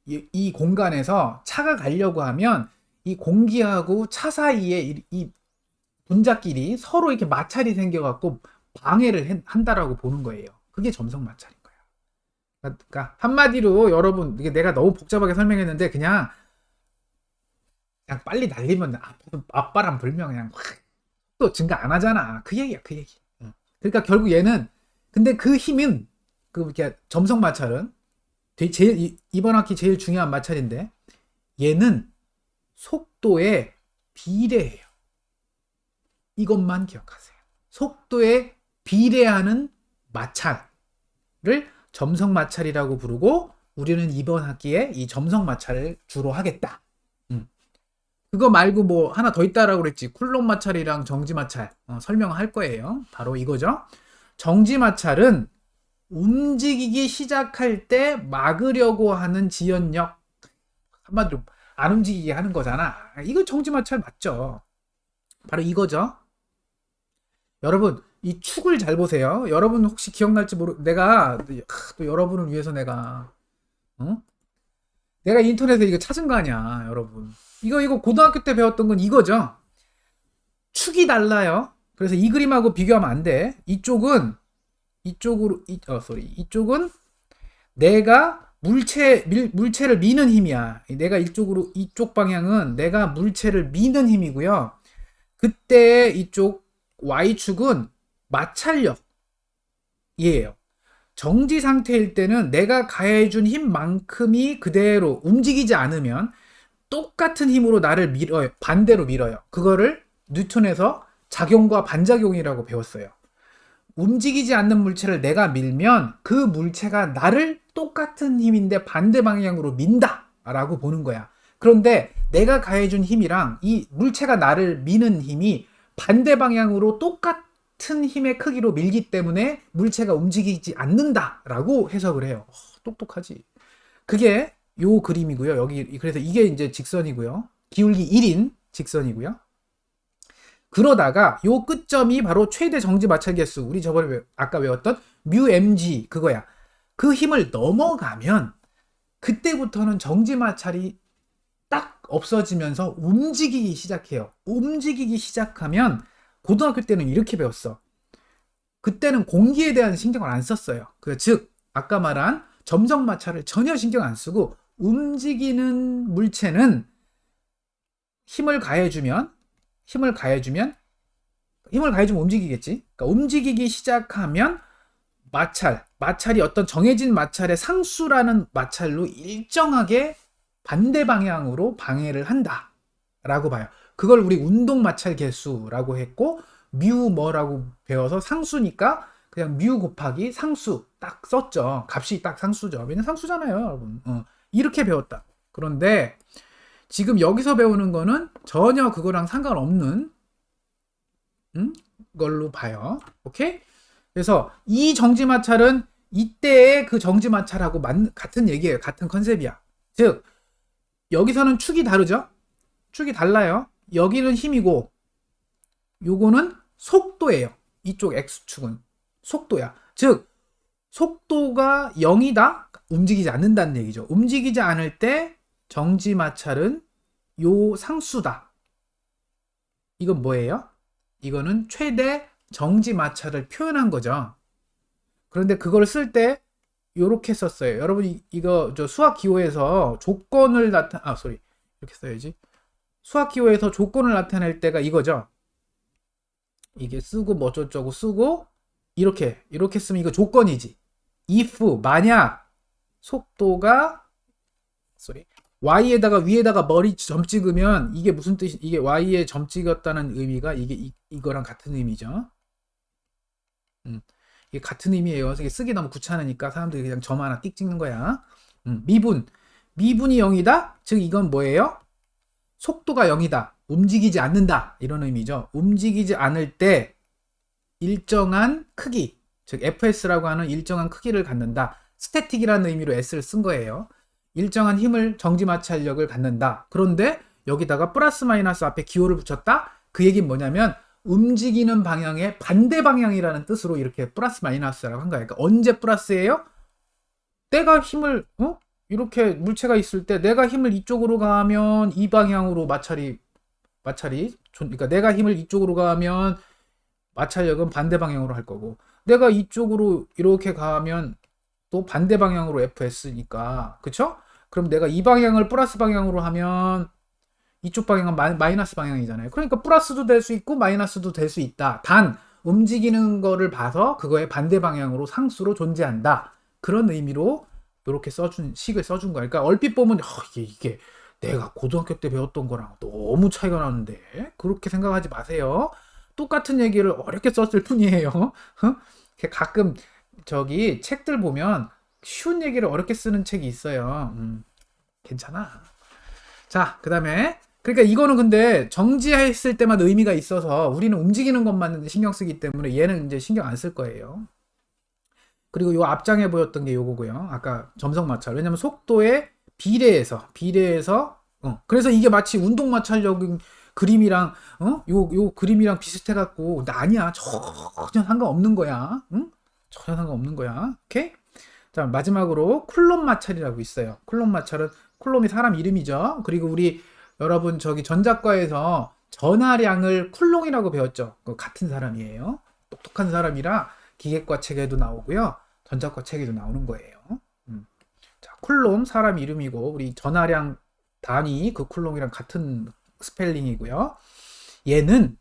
이 공간에서 차가 가려고 하면 이 공기하고 차 사이에 이 분자끼리 서로 이렇게 마찰이 생겨갖고 방해를 한다라고 보는 거예요. 그게 점성 마찰인 거야. 그러니까 한마디로 여러분, 이게 내가 너무 복잡하게 설명했는데 그냥 빨리 날리면 앞바람 불면 그냥 또 증가 안 하잖아. 그 얘기야, 그 얘기. 그러니까 결국 얘는, 근데 그 힘은 이렇게 점성 마찰은 이번 학기 제일 중요한 마찰인데 얘는 속도에 비례해요. 이것만 기억하세요. 속도에 비례하는 마찰을 점성 마찰이라고 부르고 우리는 이번 학기에 이 점성 마찰을 주로 하겠다. 그거 말고 뭐 하나 더 있다라고 그랬지. 쿨롬 마찰이랑 정지 마찰 설명할 거예요. 바로 이거죠. 정지 마찰은 움직이기 시작할 때 막으려고 하는 지연력, 한마디로 안 움직이게 하는 거잖아. 이거 정지 마찰 맞죠? 바로 이거죠. 여러분, 이 축을 잘 보세요. 여러분 혹시 기억날지 내가 또 여러분을 위해서 내가 인터넷에 이거 찾은 거 아니야, 여러분. 이거 고등학교 때 배웠던 건 이거죠. 축이 달라요. 그래서 이 그림하고 비교하면 안 돼. 이쪽은 내가 물체를 미는 힘이야. 내가 이쪽 방향은 내가 물체를 미는 힘이고요. 그때 이쪽 Y축은 마찰력이에요. 정지 상태일 때는 내가 가해준 힘만큼이 그대로 움직이지 않으면 똑같은 힘으로 나를 밀어요. 반대로 밀어요. 그거를 뉴턴에서 작용과 반작용이라고 배웠어요. 움직이지 않는 물체를 내가 밀면 그 물체가 나를 똑같은 힘인데 반대 방향으로 민다 라고 보는 거야. 그런데 내가 가해준 힘이랑 이 물체가 나를 미는 힘이 반대 방향으로 똑같은 힘의 크기로 밀기 때문에 물체가 움직이지 않는다 라고 해석을 해요. 똑똑하지. 그게 요 그림이고요. 그래서 이게 이제 직선이고요. 기울기 1인 직선이고요. 그러다가 요 끝점이 바로 최대 정지 마찰 개수, 우리 저번에 아까 외웠던 μmg 그거야. 그 힘을 넘어가면 그때부터는 정지 마찰이 딱 없어지면서 움직이기 시작해요. 움직이기 시작하면 고등학교 때는 이렇게 배웠어. 그때는 공기에 대한 신경을 안 썼어요. 즉 아까 말한 점성 마찰을 전혀 신경 안 쓰고 움직이는 물체는 힘을 가해주면 움직이겠지. 그러니까 움직이기 시작하면 마찰이 어떤 정해진 마찰의 상수라는 마찰로 일정하게 반대 방향으로 방해를 한다 라고 봐요. 그걸 우리 운동 마찰 개수라고 했고 뮤 뭐라고 배워서 상수니까 그냥 뮤 곱하기 상수 딱 썼죠. 값이 딱 상수죠. 왜냐면 상수잖아요, 여러분. 이렇게 배웠다. 그런데 지금 여기서 배우는 거는 전혀 그거랑 상관없는 걸로 봐요. 오케이? 그래서 이 정지 마찰은 이때의 그 정지 마찰하고 같은 얘기예요. 같은 컨셉이야. 즉 여기서는 축이 다르죠? 축이 달라요. 여기는 힘이고 요거는 속도예요. 이쪽 X축은 속도야. 즉 속도가 0이다? 움직이지 않는다는 얘기죠. 움직이지 않을 때 정지 마찰은 요 상수다. 이건 뭐예요? 이거는 최대 정지 마찰을 표현한 거죠. 그런데 그걸 쓸 때 요렇게 썼어요. 여러분 이거 저 수학 기호에서 조건을 이렇게 써야지. 수학 기호에서 조건을 나타낼 때가 이거죠. 이게 쓰고 뭐 어쩌고 쓰고 이렇게 쓰면 이거 조건이지. if 만약 속도가 y에다가 위에다가 머리 점 찍으면 이게 무슨 뜻이? 이게 y에 점 찍었다는 의미가 이게 이거랑 같은 의미죠. 이게 같은 의미예요. 이게 쓰기 너무 귀찮으니까 사람들이 그냥 점 하나 띡 찍는 거야. 미분이 0이다. 즉 이건 뭐예요? 속도가 0이다. 움직이지 않는다. 이런 의미죠. 움직이지 않을 때 일정한 크기, 즉 fs라고 하는 일정한 크기를 갖는다. 스태틱이라는 의미로 s를 쓴 거예요. 일정한 힘을 정지 마찰력을 갖는다. 그런데 여기다가 플러스 마이너스 앞에 기호를 붙였다. 그 얘기는 뭐냐면 움직이는 방향의 반대 방향이라는 뜻으로 이렇게 플러스 마이너스라고 한 거예요. 그러니까 언제 플러스예요? 내가 힘을 이렇게 물체가 있을 때 내가 힘을 이쪽으로 가면 이 방향으로 마찰이 그러니까 내가 힘을 이쪽으로 가면 마찰력은 반대 방향으로 할 거고 내가 이쪽으로 이렇게 가면 또 반대 방향으로 FS니까 그쵸? 그럼 내가 이 방향을 플러스 방향으로 하면 이쪽 방향은 마이너스 방향이잖아요. 그러니까 플러스도 될 수 있고 마이너스도 될 수 있다. 단 움직이는 거를 봐서 그거의 반대 방향으로 상수로 존재한다. 그런 의미로 이렇게 식을 써준 거야. 그러니까 얼핏 보면 이게 내가 고등학교 때 배웠던 거랑 너무 차이가 나는데 그렇게 생각하지 마세요. 똑같은 얘기를 어렵게 썼을 뿐이에요. 가끔 저기 책들 보면 쉬운 얘기를 어렵게 쓰는 책이 있어요. 괜찮아. 자, 그 다음에 그러니까 이거는 근데 정지했을 때만 의미가 있어서 우리는 움직이는 것만 신경 쓰기 때문에 얘는 이제 신경 안 쓸 거예요. 그리고 요 앞장에 보였던 게 요거고요. 아까 점성 마찰. 왜냐면 속도에 비례해서 그래서 이게 마치 운동 마찰력인 그림이랑 요 그림이랑 비슷해 갖고 아니야. 전혀 상관없는 거야. 응? 전혀 상관없는 거야. 오케이? 자, 마지막으로 쿨롬 마찰이라고 있어요. 쿨롬 마찰은 쿨롬이 사람 이름이죠. 그리고 우리 여러분 저기 전자과에서 전하량을 쿨롬이라고 배웠죠. 같은 사람이에요. 똑똑한 사람이라 기계과 책에도 나오고요. 전자과 책에도 나오는 거예요. 자, 쿨롬 사람 이름이고 우리 전하량 단위 그 쿨롬이랑 같은 스펠링이고요. 얘는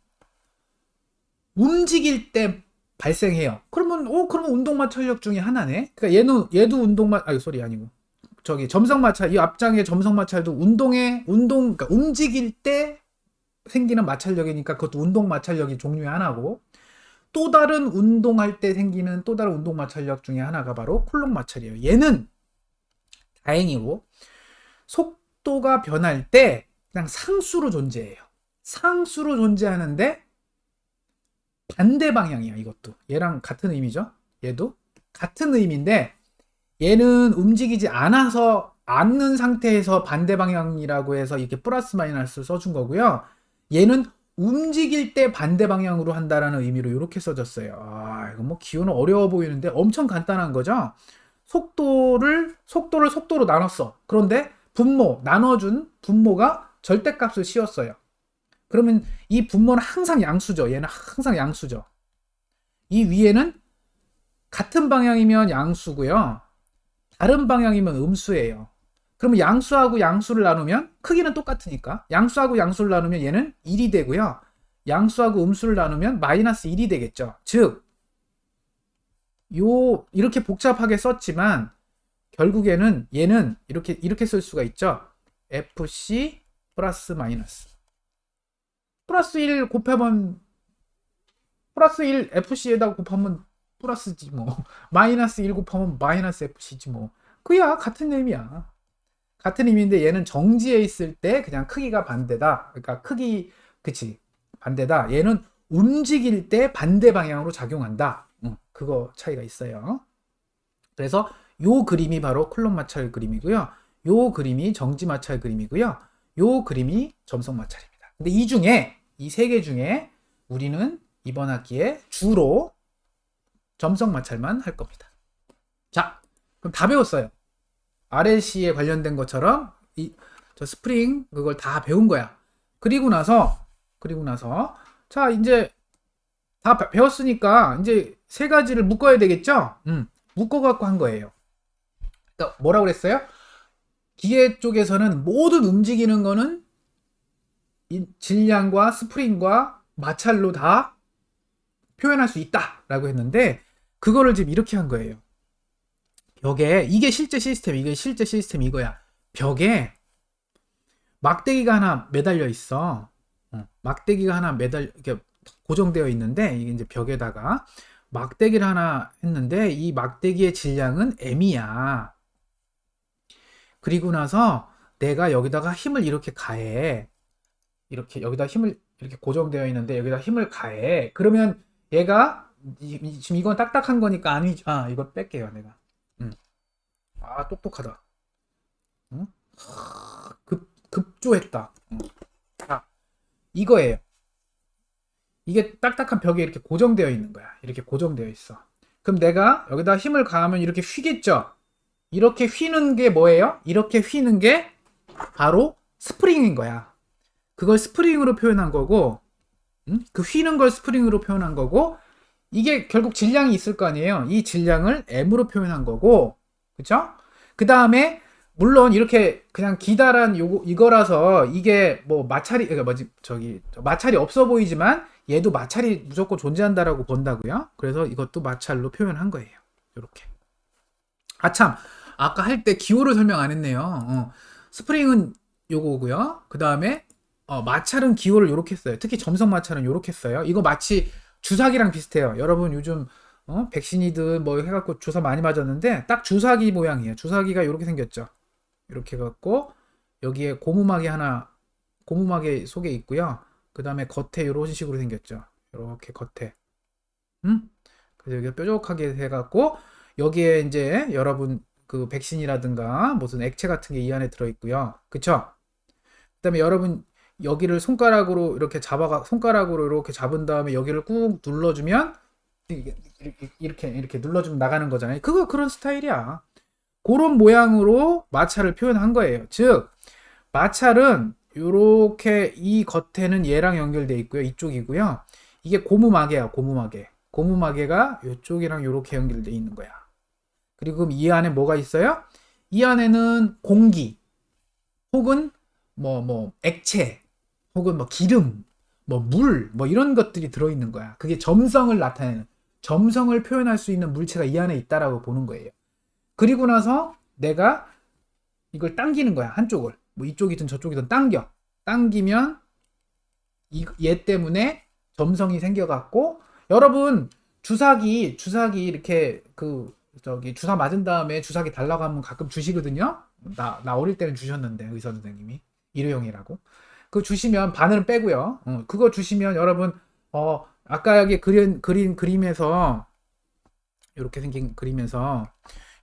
움직일 때 발생해요. 그러면 운동 마찰력 중에 하나네. 그러니까 얘도 운동 아니고 저기 점성 마찰 이 앞장의 점성 마찰도 그러니까 움직일 때 생기는 마찰력이니까 그것도 운동 마찰력이 종류의 하나고 또 다른 운동할 때 생기는 또 다른 운동 마찰력 중에 하나가 바로 쿨롬 마찰이에요. 얘는 다행히로 속도가 변할 때 그냥 상수로 존재해요. 상수로 존재하는데 반대 방향이야. 이것도 얘랑 같은 의미죠. 얘도 같은 의미인데 얘는 움직이지 않는 상태에서 반대 방향이라고 해서 이렇게 플러스 마이너스 써준 거고요. 얘는 움직일 때 반대 방향으로 한다라는 의미로 이렇게 써졌어요. 이거 뭐 기호는 어려워 보이는데 엄청 간단한 거죠. 속도로 나눴어. 그런데 나눠준 분모가 절대값을 씌웠어요. 그러면 이 분모는 항상 양수죠. 얘는 항상 양수죠. 이 위에는 같은 방향이면 양수고요. 다른 방향이면 음수예요. 그러면 양수하고 양수를 나누면 크기는 똑같으니까 양수하고 양수를 나누면 얘는 1이 되고요. 양수하고 음수를 나누면 마이너스 1이 되겠죠. 즉 이렇게 복잡하게 썼지만 결국에는 얘는 이렇게 쓸 수가 있죠. FC 플러스 마이너스 플러스 1 곱하면 플러스 1 FC에다가 곱하면 플러스지 뭐 마이너스 1 곱하면 마이너스 FC지 뭐 그야 같은 의미야. 같은 의미인데 얘는 정지해 있을 때 그냥 크기가 반대다. 그러니까 그치 반대다. 얘는 움직일 때 반대 방향으로 작용한다. 그거 차이가 있어요. 그래서 요 그림이 바로 쿨롬 마찰 그림이고요. 요 그림이 정지 마찰 그림이고요. 요 그림이 점성 마찰입니다. 근데 이 중에 이 세 개 중에 우리는 이번 학기에 주로 점성 마찰만 할 겁니다. 자, 그럼 다 배웠어요. RLC에 관련된 것처럼 저 스프링 그걸 다 배운 거야. 그리고 나서 자, 이제 다 배웠으니까 이제 세 가지를 묶어야 되겠죠? 묶어 갖고 한 거예요. 그러니까 뭐라고 그랬어요? 기계 쪽에서는 모든 움직이는 거는 질량과 스프링과 마찰로 다 표현할 수 있다라고 했는데 그거를 지금 이렇게 한 거예요. 벽에 이게 실제 시스템 이거야. 벽에 막대기가 하나 매달려 있어. 막대기가 하나 이렇게 고정되어 있는데 이게 이제 벽에다가 막대기를 하나 했는데 이 막대기의 질량은 m이야. 그리고 나서 내가 여기다가 힘을 이렇게 가해. 이렇게 여기다 힘을 이렇게 고정되어 있는데 여기다 힘을 가해. 그러면 얘가 지금 이건 딱딱한 거니까 아니지. 이거 뺄게요, 내가. 똑똑하다. 응? 급조했다. 자, 이거예요. 이게 딱딱한 벽에 이렇게 고정되어 있는 거야. 이렇게 고정되어 있어. 그럼 내가 여기다 힘을 가하면 이렇게 휘겠죠? 이렇게 휘는 게 뭐예요? 이렇게 휘는 게 바로 스프링인 거야. 그걸 스프링으로 표현한 거고, 그 휘는 걸 스프링으로 표현한 거고, 이게 결국 질량이 있을 거 아니에요? 이 질량을 M으로 표현한 거고, 그쵸? 그 다음에, 물론 이렇게 그냥 기다란 이거라서 이게 뭐 마찰이, 마찰이 없어 보이지만 얘도 마찰이 무조건 존재한다라고 본다고요? 그래서 이것도 마찰로 표현한 거예요. 이렇게. 참. 아까 할 때 기호를 설명 안 했네요. 스프링은 요거고요. 그 다음에 마찰은 기호를 요렇게 써요. 특히 점성 마찰은 요렇게 써요. 이거 마치 주사기랑 비슷해요. 여러분 요즘 백신이든 뭐 해갖고 주사 많이 맞았는데 딱 주사기 모양이에요. 주사기가 요렇게 생겼죠. 이렇게 해갖고 여기에 고무막이 속에 있고요. 그 다음에 겉에 요런 식으로 생겼죠. 이렇게 겉에. 그래서 여기 뾰족하게 해갖고 여기에 이제 여러분 그 백신이라든가 무슨 액체 같은 게 이 안에 들어있고요. 그쵸? 그 다음에 여러분 여기를 손가락으로 이렇게 잡은 다음에 여기를 꾹 눌러주면 이렇게 눌러주면 나가는 거잖아요. 그런 스타일이야. 그런 모양으로 마찰을 표현한 거예요. 즉 마찰은 요렇게 이 겉에는 얘랑 연결돼 있고요. 이쪽이고요. 이게 고무마개야. 고무마개가 이쪽이랑 요렇게 연결돼 있는 거야. 그리고 그럼 이 안에 뭐가 있어요? 이 안에는 공기 혹은 뭐 액체 혹은 뭐 기름 물 이런 것들이 들어있는 거야. 그게 점성을 표현할 수 있는 물체가 이 안에 있다라고 보는 거예요. 그리고 나서 내가 이걸 당기는 거야. 한쪽을 뭐 이쪽이든 저쪽이든 당기면 얘 때문에 점성이 생겨갖고 여러분 주사기 이렇게 주사 맞은 다음에 주사기 달라고 하면 가끔 주시거든요. 나 어릴 때는 주셨는데 의사 선생님이 일회용이라고. 그거 주시면 바늘은 빼고요. 그거 주시면 여러분 아까 여기 그린 그림에서 이렇게 생긴 그림에서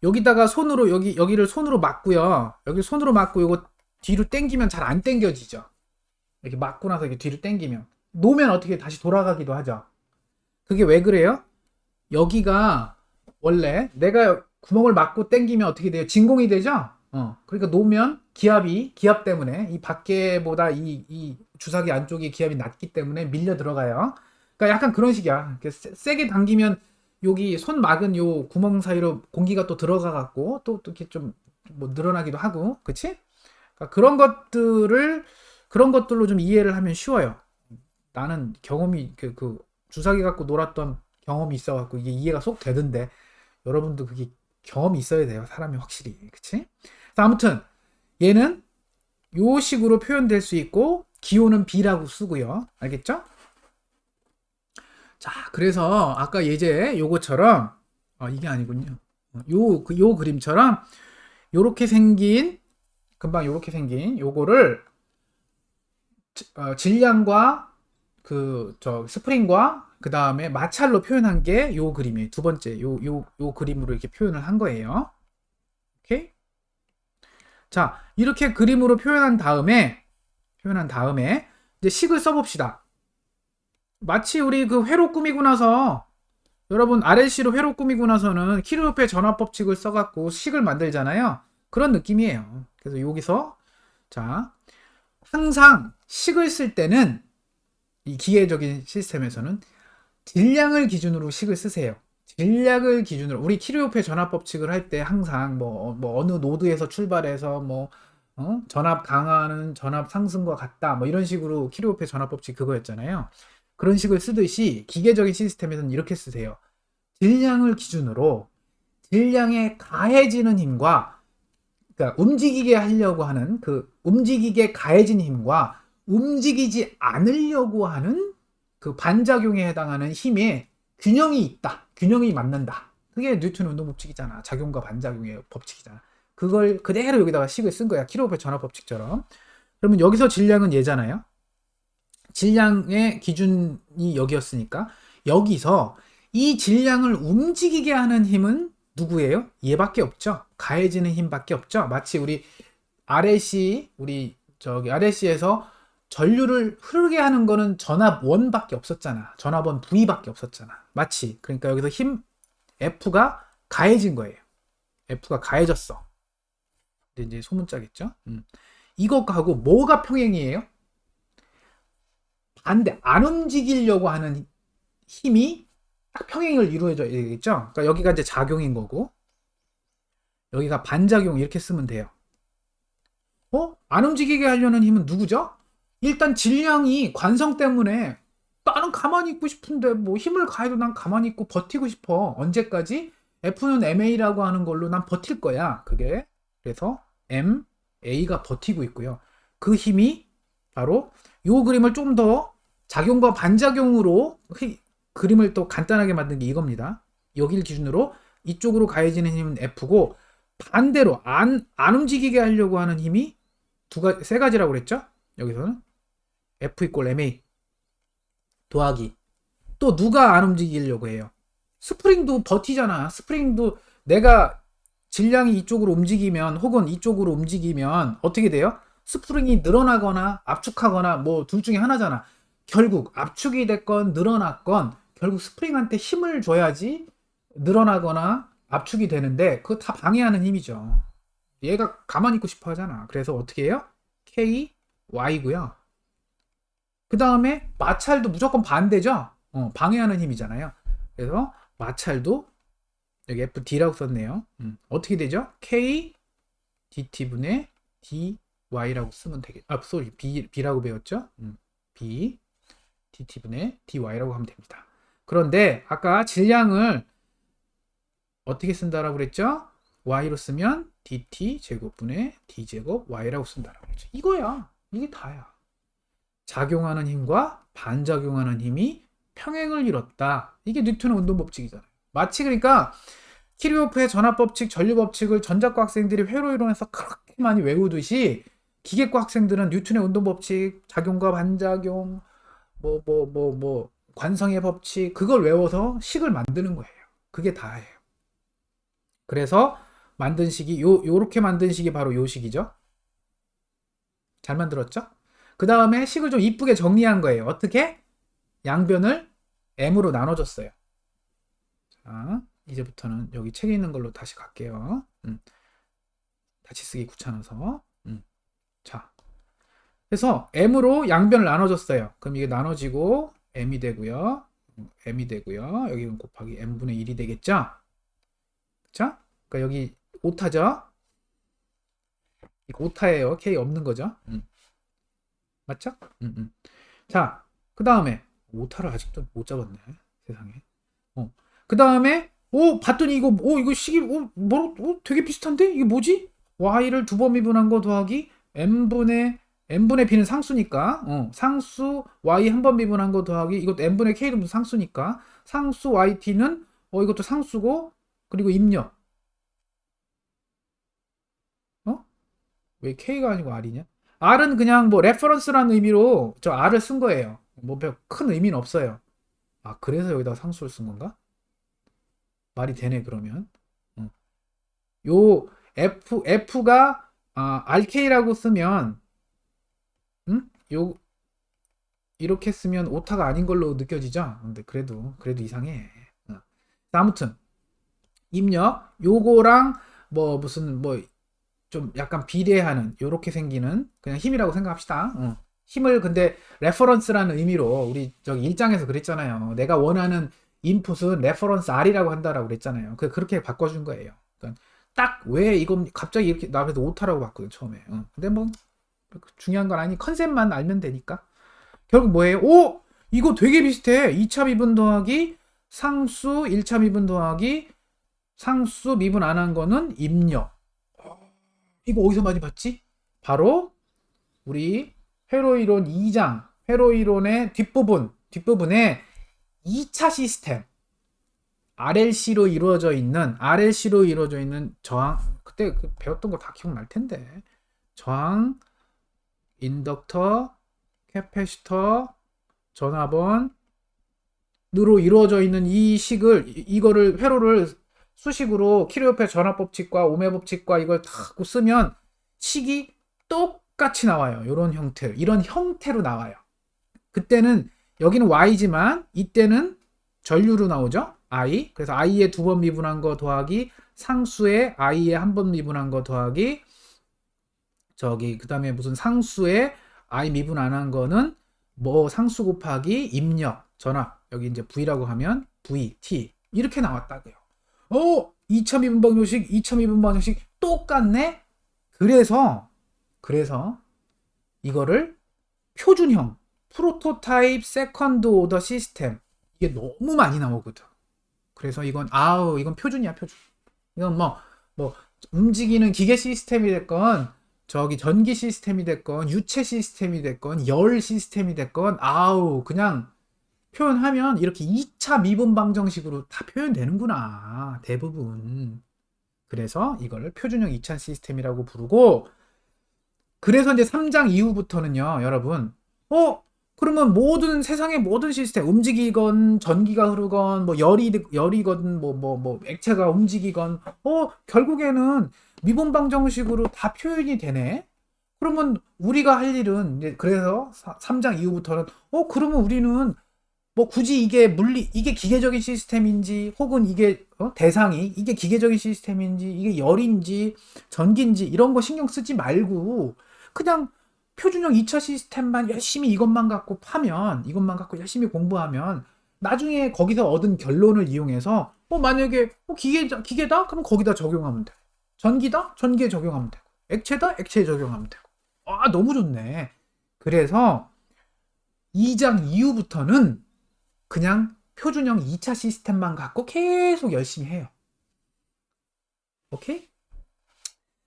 여기다가 손으로 여기를 손으로 막고요. 여기 손으로 막고 이거 뒤로 당기면 잘 안 당겨지죠. 이렇게 막고 나서 이렇게 뒤로 당기면 놓으면 어떻게 다시 돌아가기도 하죠. 그게 왜 그래요? 여기가 원래 내가 구멍을 막고 당기면 어떻게 돼요? 진공이 되죠? 그러니까 놓으면 기압 때문에 이 밖에보다 이 주사기 안쪽이 기압이 낮기 때문에 밀려 들어가요. 그러니까 약간 그런 식이야. 세게 당기면 여기 손 막은 요 구멍 사이로 공기가 또 들어가 갖고 또 이렇게 좀 뭐 늘어나기도 하고, 그치? 그러니까 그런 것들로 좀 이해를 하면 쉬워요. 나는 경험이 그 주사기 갖고 놀았던 경험이 있어갖고 이게 이해가 쏙 되던데 여러분도 그게 경험이 있어야 돼요. 사람이 확실히. 그치? 아무튼 얘는 요 식으로 표현될 수 있고 기호는 B라고 쓰고요. 알겠죠? 자, 그래서 아까 예제 요거처럼 이게 아니군요. 요 그림처럼 금방 요렇게 생긴 요거를 질량과 스프링과 그 다음에 마찰로 표현한 게 요 그림이에요. 두 번째 요 그림으로 이렇게 표현을 한 거예요. 오케이? 자, 이렇게 그림으로 표현한 다음에 이제 식을 써봅시다. 마치 우리 그 회로 꾸미고 나서 여러분 RLC로 회로 꾸미고 나서는 키르호페 전화법칙을 써갖고 식을 만들잖아요. 그런 느낌이에요. 그래서 여기서 자 항상 식을 쓸 때는 이 기계적인 시스템에서는 질량을 기준으로 식을 쓰세요. 질량을 기준으로 우리 키르호페 전압법칙을 할 때 항상 뭐 어느 노드에서 출발해서 전압 강화는 전압 상승과 같다 뭐 이런 식으로 키르호페 전압법칙 그거였잖아요. 그런 식을 쓰듯이 기계적인 시스템에서는 이렇게 쓰세요. 질량을 기준으로 질량에 가해지는 힘과 그러니까 움직이게 하려고 하는 그 움직이게 가해진 힘과 움직이지 않으려고 하는 그 반작용에 해당하는 힘의 균형이 있다. 균형이 맞는다. 그게 뉴턴 운동 법칙이잖아. 작용과 반작용의 법칙이잖아. 그걸 그대로 여기다가 식을 쓴 거야. 킬로그램 전압 법칙처럼. 그러면 여기서 질량은 얘잖아요. 질량의 기준이 여기였으니까 여기서 이 질량을 움직이게 하는 힘은 누구예요? 얘밖에 없죠. 가해지는 힘밖에 없죠. 마치 우리 RLC 우리 저기 RLC에서 전류를 흐르게 하는 거는 전압원밖에 없었잖아. 전압원 V밖에 없었잖아. 마치 그러니까 여기서 힘 F가 가해진 거예요. F가 가해졌어. 이제 소문자겠죠. 이것하고 뭐가 평행이에요? 반대 안 움직이려고 하는 힘이 딱 평행을 이루어져야겠죠. 그러니까 여기가 이제 작용인 거고 여기가 반작용 이렇게 쓰면 돼요. 안 움직이게 하려는 힘은 누구죠? 일단 질량이 관성 때문에 나는 가만히 있고 싶은데 뭐 힘을 가해도 난 가만히 있고 버티고 싶어. 언제까지? F는 MA라고 하는 걸로 난 버틸 거야. 그게. 그래서 A가 버티고 있고요. 그 힘이 바로 요 그림을 좀 더 작용과 반작용으로 그림을 또 간단하게 만든 게 이겁니다. 여기를 기준으로 이쪽으로 가해지는 힘은 F고 반대로 안 움직이게 하려고 하는 힘이 세 가지라고 그랬죠? 여기서는 F 이꼴 MA 더하기 또 누가 안 움직이려고 해요? 스프링도 버티잖아. 스프링도 내가 질량이 이쪽으로 움직이면 혹은 이쪽으로 움직이면 어떻게 돼요? 스프링이 늘어나거나 압축하거나 뭐 둘 중에 하나잖아. 결국 압축이 됐건 늘어났건 결국 스프링한테 힘을 줘야지 늘어나거나 압축이 되는데 그거 다 방해하는 힘이죠. 얘가 가만히 있고 싶어 하잖아. 그래서 어떻게 해요? K, Y고요. 그 다음에 마찰도 무조건 반대죠. 방해하는 힘이잖아요. 그래서 마찰도 여기 FD라고 썼네요. 어떻게 되죠? K DT분의 DY라고 쓰면 되겠죠. B라고 배웠죠? B DT분의 DY라고 하면 됩니다. 그런데 아까 질량을 어떻게 쓴다라고 그랬죠? Y로 쓰면 DT 제곱분의 D제곱 Y라고 쓴다라고 그랬죠. 이거야. 이게 다야. 작용하는 힘과 반작용하는 힘이 평행을 이뤘다. 이게 뉴턴의 운동 법칙이잖아요. 마치 그러니까 키르호프의 전압법칙, 전류법칙을 전자과 학생들이 회로 이론에서 그렇게 많이 외우듯이 기계과 학생들은 뉴턴의 운동 법칙, 작용과 반작용, 관성의 법칙 그걸 외워서 식을 만드는 거예요. 그게 다예요. 그래서 만든 식이 요렇게 만든 식이 바로 요 식이죠. 잘 만들었죠? 그 다음에 식을 좀 이쁘게 정리한 거예요. 어떻게? 양변을 M으로 나눠줬어요. 자, 이제부터는 여기 책에 있는 걸로 다시 갈게요. 다시 쓰기 귀찮아서. 자, 그래서 M으로 양변을 나눠줬어요. 그럼 이게 나눠지고 M이 되고요. M이 되고요. 여기는 곱하기 M분의 1이 되겠죠? 자, 그러니까 여기 오타죠? 이거 오타예요. K 없는 거죠? 맞죠? 자, 그 다음에 오타를 아직도 못 잡았네. 세상에. 그 다음에 봤더니 이거 식이 되게 비슷한데? 이게 뭐지? Y를 두 번 미분한 거 더하기 M분의 B는 상수니까 상수 Y 한 번 미분한 거 더하기 이것도 M분의 K도 상수니까 상수 YT는 이것도 상수고 그리고 입력 왜 K가 아니고 R이냐? R은 그냥 뭐 레퍼런스라는 의미로 저 R을 쓴 거예요. 뭐 큰 의미는 없어요. 아, 그래서 여기다 상수를 쓴 건가? 말이 되네, 그러면. 요 F가 RK라고 쓰면 요 이렇게 쓰면 오타가 아닌 걸로 느껴지죠. 근데 그래도 이상해. 아무튼 입력 요거랑 뭐 무슨 뭐 좀 약간 비례하는 요렇게 생기는 그냥 힘이라고 생각합시다. 힘을 근데 레퍼런스라는 의미로 우리 저기 1장에서 그랬잖아요. 내가 원하는 인풋은 레퍼런스 R이라고 한다라고 그랬잖아요. 그렇게 바꿔준 거예요. 그러니까 딱 왜 이건 갑자기 이렇게 나 그래도 오타라고 봤거든 처음에. 근데 뭐 중요한 건 아니 컨셉만 알면 되니까. 결국 뭐예요? 오! 이거 되게 비슷해. 2차 미분 더하기 상수 1차 미분 더하기 상수 미분 안 한 거는 입력. 이거 어디서 많이 봤지? 바로 우리 회로이론 2장 회로이론의 뒷부분에 2차 시스템 RLC로 이루어져 있는 저항 그때 배웠던 거 다 기억날 텐데 저항 인덕터 캐패시터 전압원으로 이루어져 있는 이 식을 이거를 회로를 수식으로 키르호페 전압 법칙과 오메 법칙과 이걸 다 쓰면 식이 똑같이 나와요. 이런 형태로 나와요. 그때는 여기는 y지만 이때는 전류로 나오죠. i. 그래서 i에 2번 미분한 거 더하기 상수에 i에 1번 미분한 거 더하기 그다음에 무슨 상수에 i 미분 안 한 거는 뭐 상수 곱하기 입력 전압 여기 이제 v라고 하면 v t 이렇게 나왔다고요. 2차 미분 방정식 2차 미분 방정식 똑같네. 그래서 이거를 표준형 프로토타입 세컨드 오더 시스템 이게 너무 많이 나오거든. 그래서 이건 표준이야 표준. 이건 뭐 움직이는 기계 시스템이 됐건 저기 전기 시스템이 됐건 유체 시스템이 됐건 열 시스템이 됐건 그냥 표현하면 이렇게 2차 미분 방정식으로 다 표현되는구나 대부분. 그래서 이걸 표준형 2차 시스템이라고 부르고 그래서 이제 3장 이후부터는요 여러분 그러면 세상의 모든 시스템 움직이건 전기가 흐르건 뭐 열이건 뭐 액체가 움직이건 결국에는 미분 방정식으로 다 표현이 되네. 그러면 우리가 할 일은 이제 그래서 3장 이후부터는 그러면 우리는 뭐 굳이 이게 기계적인 시스템인지 혹은 이게 대상이 이게 기계적인 시스템인지 이게 열인지 전기인지 이런 거 신경 쓰지 말고 그냥 표준형 2차 시스템만 열심히 이것만 갖고 열심히 공부하면 나중에 거기서 얻은 결론을 이용해서 만약에 기계다? 그럼 거기다 적용하면 돼. 전기다? 전기에 적용하면 되고 액체다? 액체에 적용하면 되고 너무 좋네. 그래서 2장 이후부터는 그냥 표준형 2차 시스템만 갖고 계속 열심히 해요. 오케이?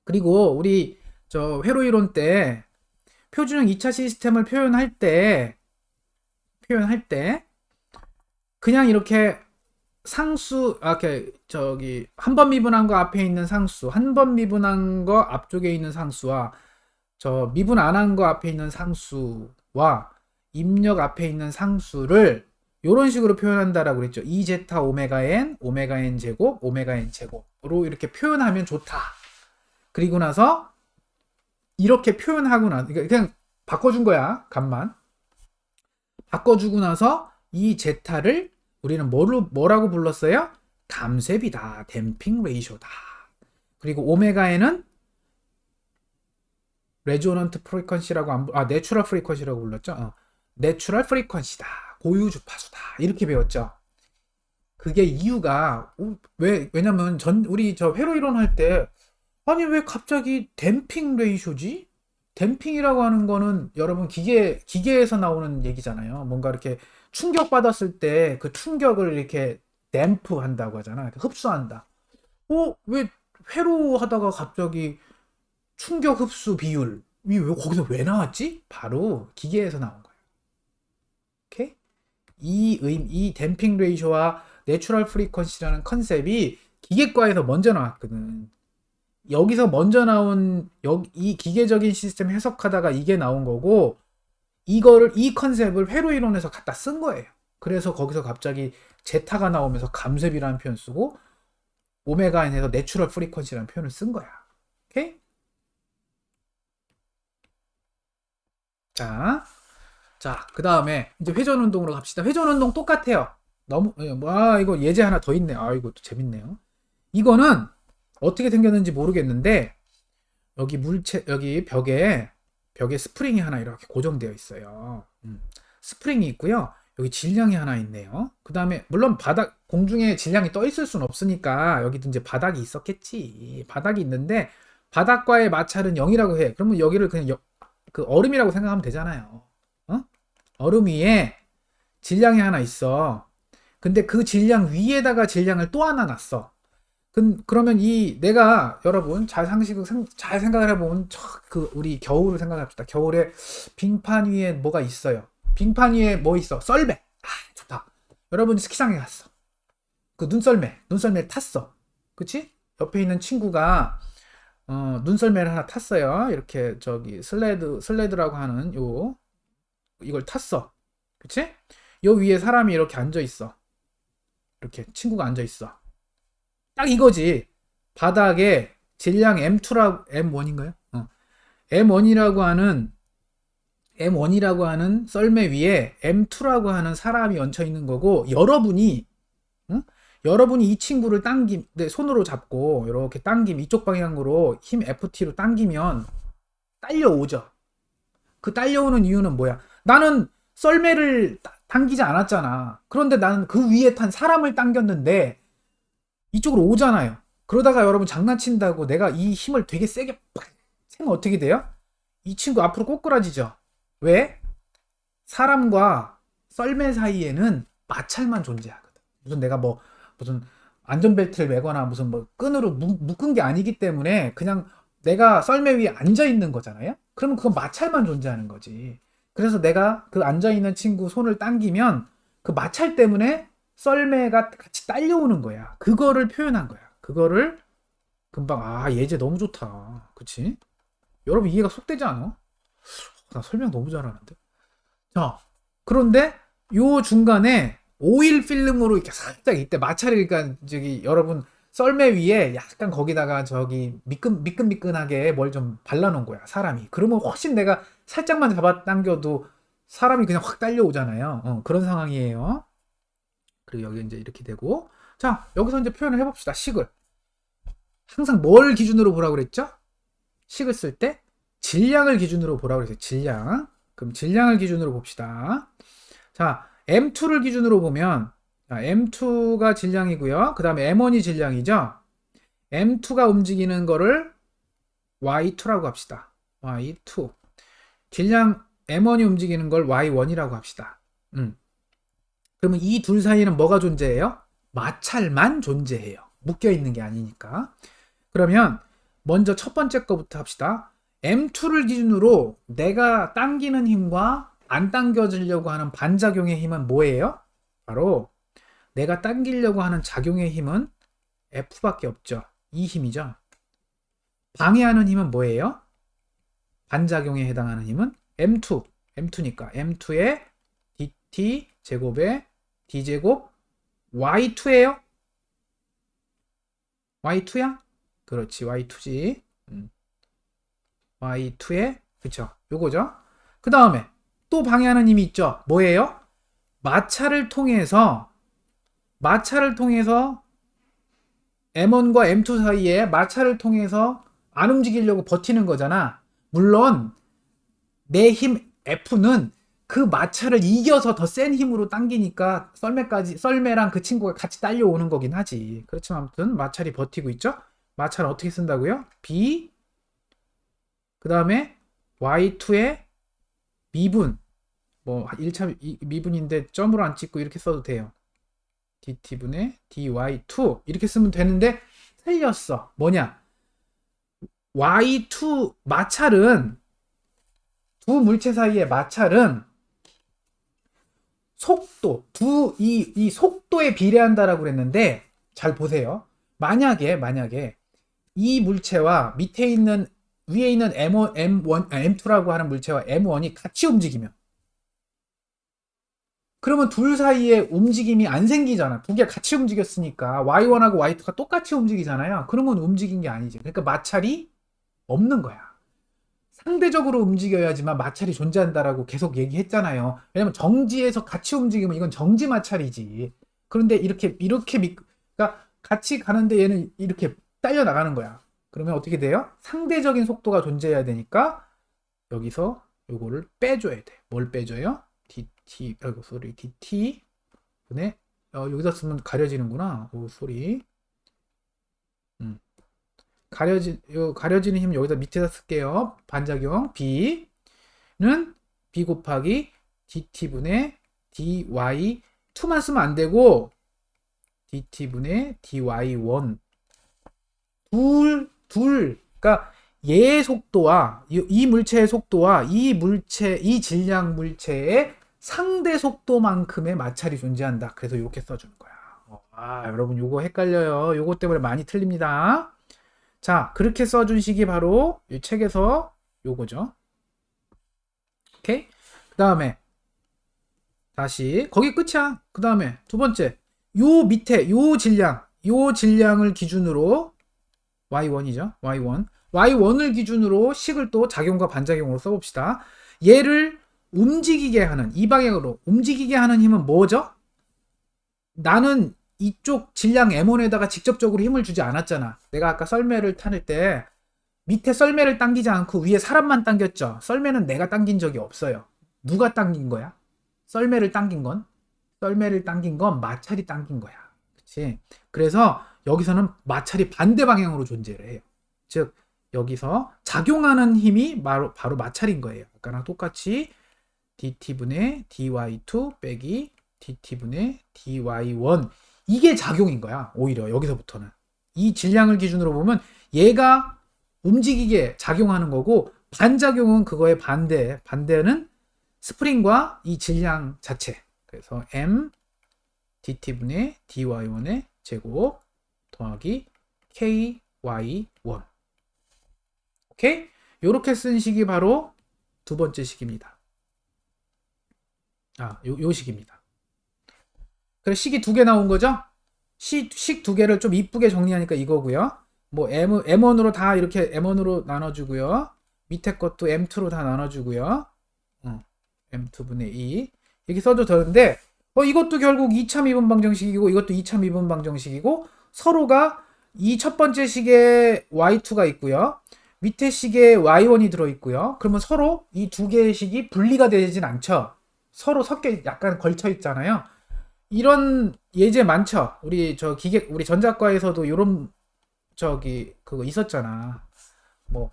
그리고 우리 저 회로이론 때 표준형 2차 시스템을 표현할 때 그냥 이렇게 상수 저기 한 번 미분한 거 앞에 있는 상수 한 번 미분한 거 앞쪽에 있는 상수와 저 미분 안 한 거 앞에 있는 상수와 입력 앞에 있는 상수를 이런 식으로 표현한다라고 그랬죠. 2제타 오메가 n 제곱 오메가 n 제곱으로 이렇게 표현하면 좋다. 그리고 나서 이렇게 표현하고 나서 그냥 바꿔준 거야. 값만 바꿔주고 나서 이 제타를 우리는 뭐라고 불렀어요? 감쇄비다. 댐핑 레이쇼다. 그리고 오메가 n은 레조넌트 프리퀀시라고 내추럴 프리퀀시라고 불렀죠. 내추럴 프리퀀시다. 고유 주파수다. 이렇게 배웠죠. 그게 이유가 왜냐면 우리 저 회로 이론 할 때 아니 왜 갑자기 댐핑 레이쇼지? 댐핑이라고 하는 거는 여러분 기계에서 나오는 얘기잖아요. 뭔가 이렇게 충격 받았을 때 그 충격을 이렇게 댐프 한다고 하잖아. 흡수한다. 왜 회로 하다가 갑자기 충격 흡수 비율이 거기서 왜 나왔지? 바로 기계에서 나온 거예요. 오케이? 이 댐핑 레이쇼와 내추럴 프리퀀시라는 컨셉이 기계과에서 먼저 나왔거든. 여기서 먼저 나온 이 기계적인 시스템 해석하다가 이게 나온 거고 이 컨셉을 회로 이론에서 갖다 쓴 거예요. 그래서 거기서 갑자기 제타가 나오면서 감쇄비라는 표현 쓰고 오메가 n에서 내추럴 프리퀀시라는 표현을 쓴 거야. 오케이? 자, 그 다음에 이제 회전 운동으로 갑시다. 회전 운동 똑같아요. 너무, 이거 예제 하나 더 있네. 이것도 재밌네요. 이거는 어떻게 생겼는지 모르겠는데, 여기 벽에 스프링이 하나 이렇게 고정되어 있어요. 스프링이 있고요. 여기 질량이 하나 있네요. 그 다음에, 물론 공중에 질량이 떠 있을 순 없으니까, 여기도 이제 바닥이 있었겠지. 바닥이 있는데, 바닥과의 마찰은 0이라고 해. 그러면 여기를 그냥 그 얼음이라고 생각하면 되잖아요. 얼음 위에 질량이 하나 있어. 근데 그 질량 위에다가 질량을 또 하나 놨어. 그러면 내가 여러분 잘 생각을 해보면 우리 겨울을 생각합시다. 겨울에 빙판 위에 뭐가 있어요. 빙판 위에 뭐 있어? 썰매. 좋다. 여러분 스키장에 갔어. 그 눈썰매를 탔어. 그치? 옆에 있는 친구가 눈썰매를 하나 탔어요. 이렇게 슬레드라고 하는 이걸 탔어. 그치? 요 위에 사람이 이렇게 앉아 있어. 이렇게 친구가 앉아 있어. 딱 이거지. 바닥에 질량 M1인가요? M1이라고 하는 썰매 위에 M2라고 하는 사람이 얹혀 있는 거고, 여러분이 이 친구를 손으로 잡고 이렇게 이쪽 방향으로 힘 FT로 당기면 딸려오죠. 그 딸려오는 이유는 뭐야? 나는 썰매를 당기지 않았잖아. 그런데 나는 그 위에 탄 사람을 당겼는데 이쪽으로 오잖아요. 그러다가 여러분 장난친다고 내가 이 힘을 되게 세게 팍 세면 어떻게 돼요? 이 친구 앞으로 꼬꾸라지죠. 왜? 사람과 썰매 사이에는 마찰만 존재하거든. 내가 무슨 안전벨트를 매거나 무슨 끈으로 묶은 게 아니기 때문에 그냥 내가 썰매 위에 앉아 있는 거잖아요. 그러면 그건 마찰만 존재하는 거지. 그래서 내가 그 앉아 있는 친구 손을 당기면 그 마찰 때문에 썰매가 같이 딸려오는 거야. 그거를 표현한 거야. 그거를 금방 예제 너무 좋다. 그치? 여러분 이해가 속 되지 않아? 나 설명 너무 잘하는데. 자, 그런데 요 중간에 오일 필름으로 이렇게 살짝 이때 마찰이, 그러니까 여러분 썰매 위에 약간 거기다가 미끈미끈하게 뭘 좀 발라놓은 거야, 사람이. 그러면 훨씬 내가 살짝만 잡아당겨도 사람이 그냥 확 딸려오잖아요. 그런 상황이에요. 그리고 여기 이제 이렇게 되고. 자, 여기서 이제 표현을 해봅시다. 식을. 항상 뭘 기준으로 보라고 그랬죠? 식을 쓸 때 질량을 기준으로 보라고 그랬어요. 질량. 그럼 질량을 기준으로 봅시다. 자, M2를 기준으로 보면, M2가 질량이고요. 그 다음에 M1이 질량이죠. M2가 움직이는 거를 Y2라고 합시다. Y2. 질량 M1이 움직이는 걸 Y1이라고 합시다. 그러면 이 둘 사이에는 뭐가 존재해요? 마찰만 존재해요. 묶여 있는 게 아니니까. 그러면 먼저 첫 번째 거부터 합시다. M2를 기준으로 내가 당기는 힘과 안 당겨지려고 하는 반작용의 힘은 뭐예요? 바로 내가 당기려고 하는 작용의 힘은 F밖에 없죠. 이 힘이죠. 방해하는 힘은 뭐예요? 반작용에 해당하는 힘은 M2니까 M2의 DT 제곱에 D제곱 Y2예요? Y2야? 그렇지, Y2지. Y2에, 그쵸, 요거죠. 그 다음에 또 방해하는 힘이 있죠. 뭐예요? 마찰을 통해서 M1과 M2 사이에 마찰을 통해서 안 움직이려고 버티는 거잖아. 물론 내 힘 F는 그 마찰을 이겨서 더 센 힘으로 당기니까 썰매랑 그 친구가 같이 딸려오는 거긴 하지. 그렇지만 아무튼 마찰이 버티고 있죠. 마찰은 어떻게 쓴다고요? B 그 다음에 Y2의 미분, 1차 미분인데 점으로 안 찍고 이렇게 써도 돼요. DT분의 DY2 이렇게 쓰면 되는데 틀렸어. 뭐냐? Y2 마찰은, 두 물체 사이의 마찰은 속도, 이 속도에 비례한다라고 그랬는데, 잘 보세요. 만약에 이 물체와 위에 있는 M2라고 하는 물체와 M1이 같이 움직이면, 그러면 둘 사이에 움직임이 안 생기잖아. 두 개가 같이 움직였으니까 Y1하고 Y2가 똑같이 움직이잖아요. 그러면 움직인 게 아니지. 그러니까 마찰이 없는 거야. 상대적으로 움직여야지만 마찰이 존재한다라고 계속 얘기했잖아요. 왜냐면 정지에서 같이 움직이면 이건 정지 마찰이지. 그런데 그러니까 같이 가는데 얘는 이렇게 딸려 나가는 거야. 그러면 어떻게 돼요? 상대적인 속도가 존재해야 되니까 여기서 요거를 빼줘야 돼. 뭘 빼줘요? dt, 아이고 소리, dt 분의 여기다 쓰면 가려지는구나. 오 소리. 가려지는 힘 여기다 밑에다 쓸게요. 반작용 B는 B 곱하기 dt분의 dy 2만 쓰면 안 되고 dt분의 dy1 그러니까 얘의 속도와 이 물체의 속도와 이 질량 물체의 상대 속도만큼의 마찰이 존재한다. 그래서 이렇게 써주는 거야. 여러분 요거 헷갈려요. 요거 때문에 많이 틀립니다. 자, 그렇게 써준 식이 바로 이 책에서 요거죠. 오케이? 그 다음에 다시 거기 끝이야. 그 다음에 두 번째 요 밑에 요 질량을 기준으로 y1이죠. y1을 기준으로 식을 또 작용과 반작용으로 써봅시다. 얘를 움직이게 하는 이 방향으로 움직이게 하는 힘은 뭐죠? 나는 이쪽 질량 M1에다가 직접적으로 힘을 주지 않았잖아. 내가 아까 썰매를 타는 때 밑에 썰매를 당기지 않고 위에 사람만 당겼죠. 썰매는 내가 당긴 적이 없어요. 누가 당긴 거야? 썰매를 당긴 건 마찰이 당긴 거야. 그치? 그래서 여기서는 마찰이 반대 방향으로 존재를 해요. 즉 여기서 작용하는 힘이 바로 마찰인 거예요. 아까랑 똑같이 dt분의 dy2 빼기 dt분의 dy1 이게 작용인 거야. 오히려 여기서부터는 이 질량을 기준으로 보면 얘가 움직이게 작용하는 거고 반작용은 그거의 반대는 스프링과 이 질량 자체. 그래서 m dt분의 dy1의 제곱 더하기 ky1 오케이? 요렇게 쓴 식이 바로 두 번째 식입니다. 요 식입니다. 그래 식이 두 개 나온 거죠? 식 두 개를 좀 이쁘게 정리하니까 이거고요. 뭐 M1으로 다 이렇게 M1으로 나눠주고요. 밑에 것도 M2로 다 나눠주고요. M2분의 2 이렇게 써도 되는데 이것도 결국 2차 미분 방정식이고 이것도 2차 미분 방정식이고 서로가 이 첫 번째 식에 y2가 있고요. 밑에 식에 y1이 들어있고요. 그러면 서로 이 두 개의 식이 분리가 되진 않죠. 서로 섞여 약간 걸쳐 있잖아요. 이런 예제 많죠. 우리 전자과에서도 이런 그거 있었잖아. 뭐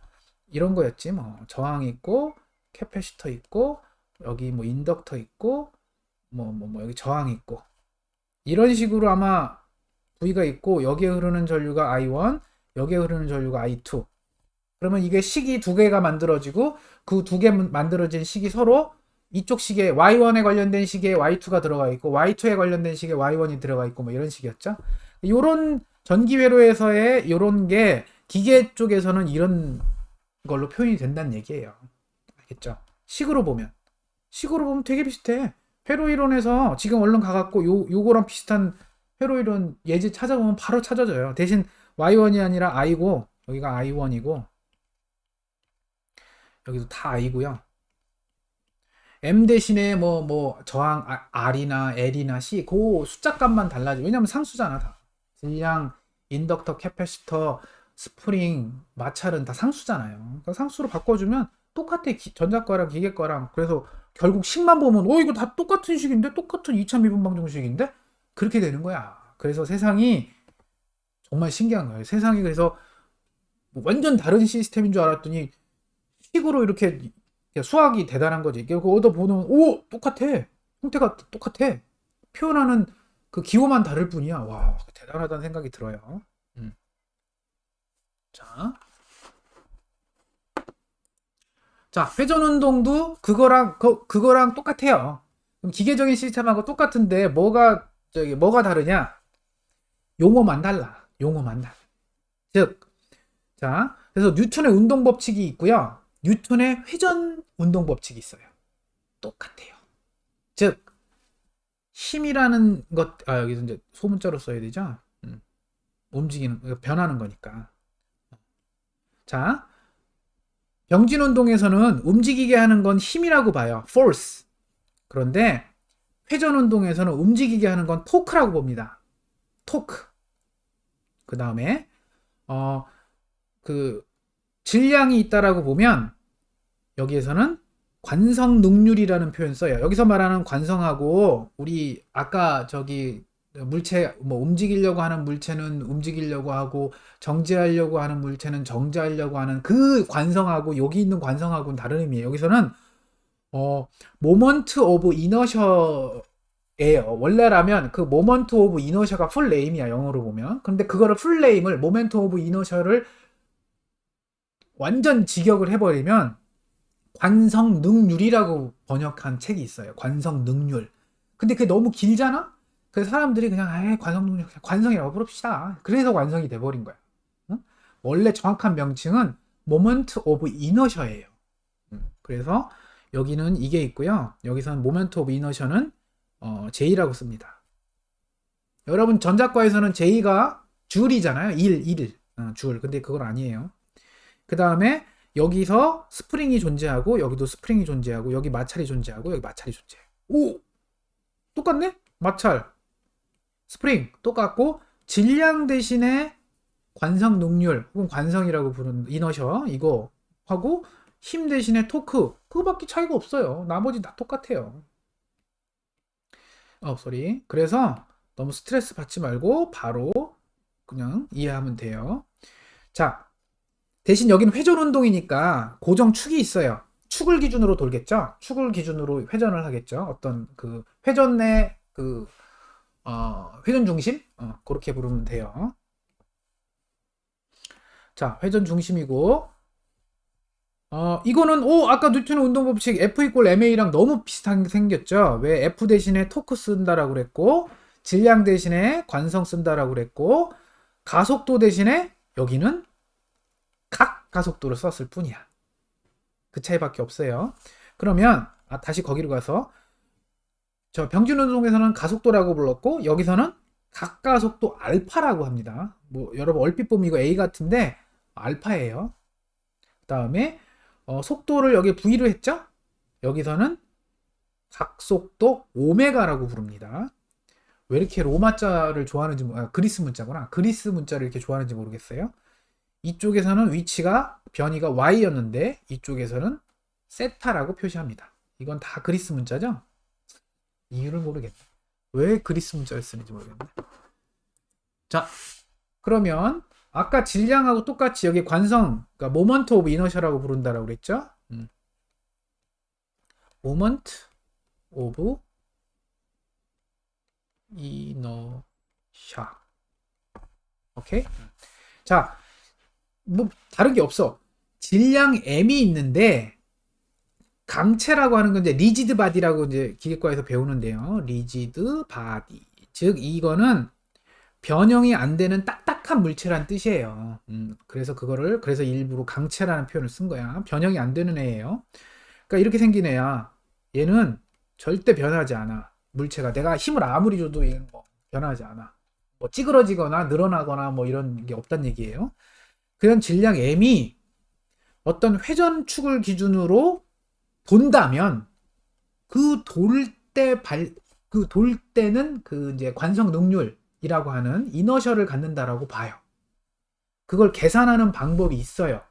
이런 거였지. 뭐 저항 있고 캐패시터 있고 여기 뭐 인덕터 있고 뭐 여기 저항 있고 이런 식으로 아마 V가 있고 여기에 흐르는 전류가 I1, 여기에 흐르는 전류가 I2. 그러면 이게 식이 두 개가 만들어지고 그 두 개 만들어진 식이 서로 이쪽 식에 Y1에 관련된 식에 Y2가 들어가 있고 Y2에 관련된 식에 Y1이 들어가 있고 뭐 이런 식이었죠. 요런 전기 회로에서의 요런 게 기계 쪽에서는 이런 걸로 표현이 된다는 얘기예요. 알겠죠? 식으로 보면 되게 비슷해. 회로 이론에서 지금 얼른 가갖고 요거랑 비슷한 회로 이론 예제 찾아보면 바로 찾아져요. 대신 Y1이 아니라 I고 여기가 I1이고 여기도 다 I고요. M 대신에 뭐 저항 R이나 L이나 C 그 숫자 값만 달라져. 왜냐면 상수잖아 다. 질량, 인덕터, 캐패시터, 스프링, 마찰은 다 상수잖아요. 그러니까 상수로 바꿔주면 똑같아. 전자과랑 기계과랑. 그래서 결국 식만 보면 이거 다 똑같은 식인데 똑같은 2차 미분 방정식인데 그렇게 되는 거야. 그래서 세상이 정말 신기한 거예요. 세상이 그래서 완전 다른 시스템인 줄 알았더니 식으로 이렇게 수학이 대단한 거지. 그거 얻어 보면 똑같아. 형태가 똑같아. 표현하는 그 기호만 다를 뿐이야. 와 대단하다는 생각이 들어요. 자 회전 운동도 그거랑 똑같아요. 그럼 기계적인 시스템하고 똑같은데 뭐가 다르냐? 용어만 달라. 즉, 자 그래서 뉴턴의 운동 법칙이 있고요. 뉴턴의 회전 운동 법칙이 있어요. 똑같아요. 즉 힘이라는 것 여기서 이제 소문자로 써야 되죠. 움직이는 변하는 거니까. 자 병진 운동에서는 움직이게 하는 건 힘이라고 봐요. force. 그런데 회전 운동에서는 움직이게 하는 건 토크라고 봅니다. 토크. 그 다음에 그 질량이 있다라고 보면 여기에서는 관성 능률이라는 표현 써요. 여기서 말하는 관성하고 우리 아까 저기 물체 뭐 움직이려고 하는 물체는 움직이려고 하고 정지하려고 하는 물체는 정지하려고 하는 그 관성하고 여기 있는 관성하고는 다른 의미예요. 여기서는 모먼트 오브 이너셔예요. 원래라면 그 모먼트 오브 이너셔가 풀 네임이야, 영어로 보면. 근데 그거를 풀 네임을 모멘트 오브 이너셔를 완전 직역을 해버리면 관성 능률이라고 번역한 책이 있어요. 관성 능률. 근데 그게 너무 길잖아? 그래서 사람들이 그냥 관성 능률, 관성이라고 부릅시다. 그래서 관성이 돼버린 거야. 응? 원래 정확한 명칭은 모먼트 오브 이너셔예요. 그래서 여기는 이게 있고요. 여기서는 모먼트 오브 이너셔는 J라고 씁니다. 여러분 전자과에서는 J가 줄이잖아요. 줄. 근데 그건 아니에요. 그 다음에 여기서 스프링이 존재하고 여기도 스프링이 존재하고 여기 마찰이 존재하고 여기 마찰이 존재해요. 오! 똑같네? 마찰, 스프링 똑같고 질량 대신에 관성 능률 혹은 관성이라고 부르는 이너셔 이거 하고 힘 대신에 토크 그거밖에 차이가 없어요. 나머지 다 똑같아요. 쏘리. 그래서 너무 스트레스 받지 말고 바로 그냥 이해하면 돼요. 자, 대신 여기는 회전 운동이니까 고정 축이 있어요. 축을 기준으로 돌겠죠? 축을 기준으로 회전을 하겠죠? 어떤 그 회전의 그 회전 중심? 그렇게 부르면 돼요. 자, 회전 중심이고 이거는 아까 뉴턴의 운동 법칙 F 이퀄 ma랑 너무 비슷하게 생겼죠? 왜 F 대신에 토크 쓴다라고 그랬고 질량 대신에 관성 쓴다라고 그랬고 가속도 대신에 여기는 각 가속도를 썼을 뿐이야. 그 차이밖에 없어요. 그러면 다시 거기로 가서 저 병진 운동에서는 가속도라고 불렀고 여기서는 각 가속도 알파라고 합니다. 뭐 여러분 얼핏 보면 이거 A 같은데 알파예요. 그 다음에 속도를 여기 V로 했죠? 여기서는 각속도 오메가라고 부릅니다. 왜 이렇게 로마자를 좋아하는지 그리스 문자구나. 그리스 문자를 이렇게 좋아하는지 모르겠어요. 이쪽에서는 위치가 변이가 y였는데 이쪽에서는 세타라고 표시합니다. 이건 다 그리스 문자죠? 이유를 모르겠네. 왜 그리스 문자를 쓰는지 모르겠네. 자, 그러면 아까 질량하고 똑같이 여기 관성, 그러니까 모먼트 오브 이너셔라고 부른다라고 그랬죠? 모먼트 오브 이너셔. 오케이? 자, 뭐 다른 게 없어. 질량 M이 있는데 강체라고 하는 건 이제 리지드 바디라고 이제 기계과에서 배우는데요. 리지드 바디. 즉 이거는 변형이 안 되는 딱딱한 물체란 뜻이에요. 그래서 일부러 강체라는 표현을 쓴 거야. 변형이 안 되는 애예요. 그러니까 이렇게 생긴 애야. 얘는 절대 변하지 않아. 물체가 내가 힘을 아무리 줘도 얘는 뭐 변하지 않아. 뭐 찌그러지거나 늘어나거나 뭐 이런 게 없단 얘기예요. 그런 질량 M이 어떤 회전축을 기준으로 돈다면 그 돌 때는 그 이제 관성 능률이라고 하는 이너셔를 갖는다라고 봐요. 그걸 계산하는 방법이 있어요.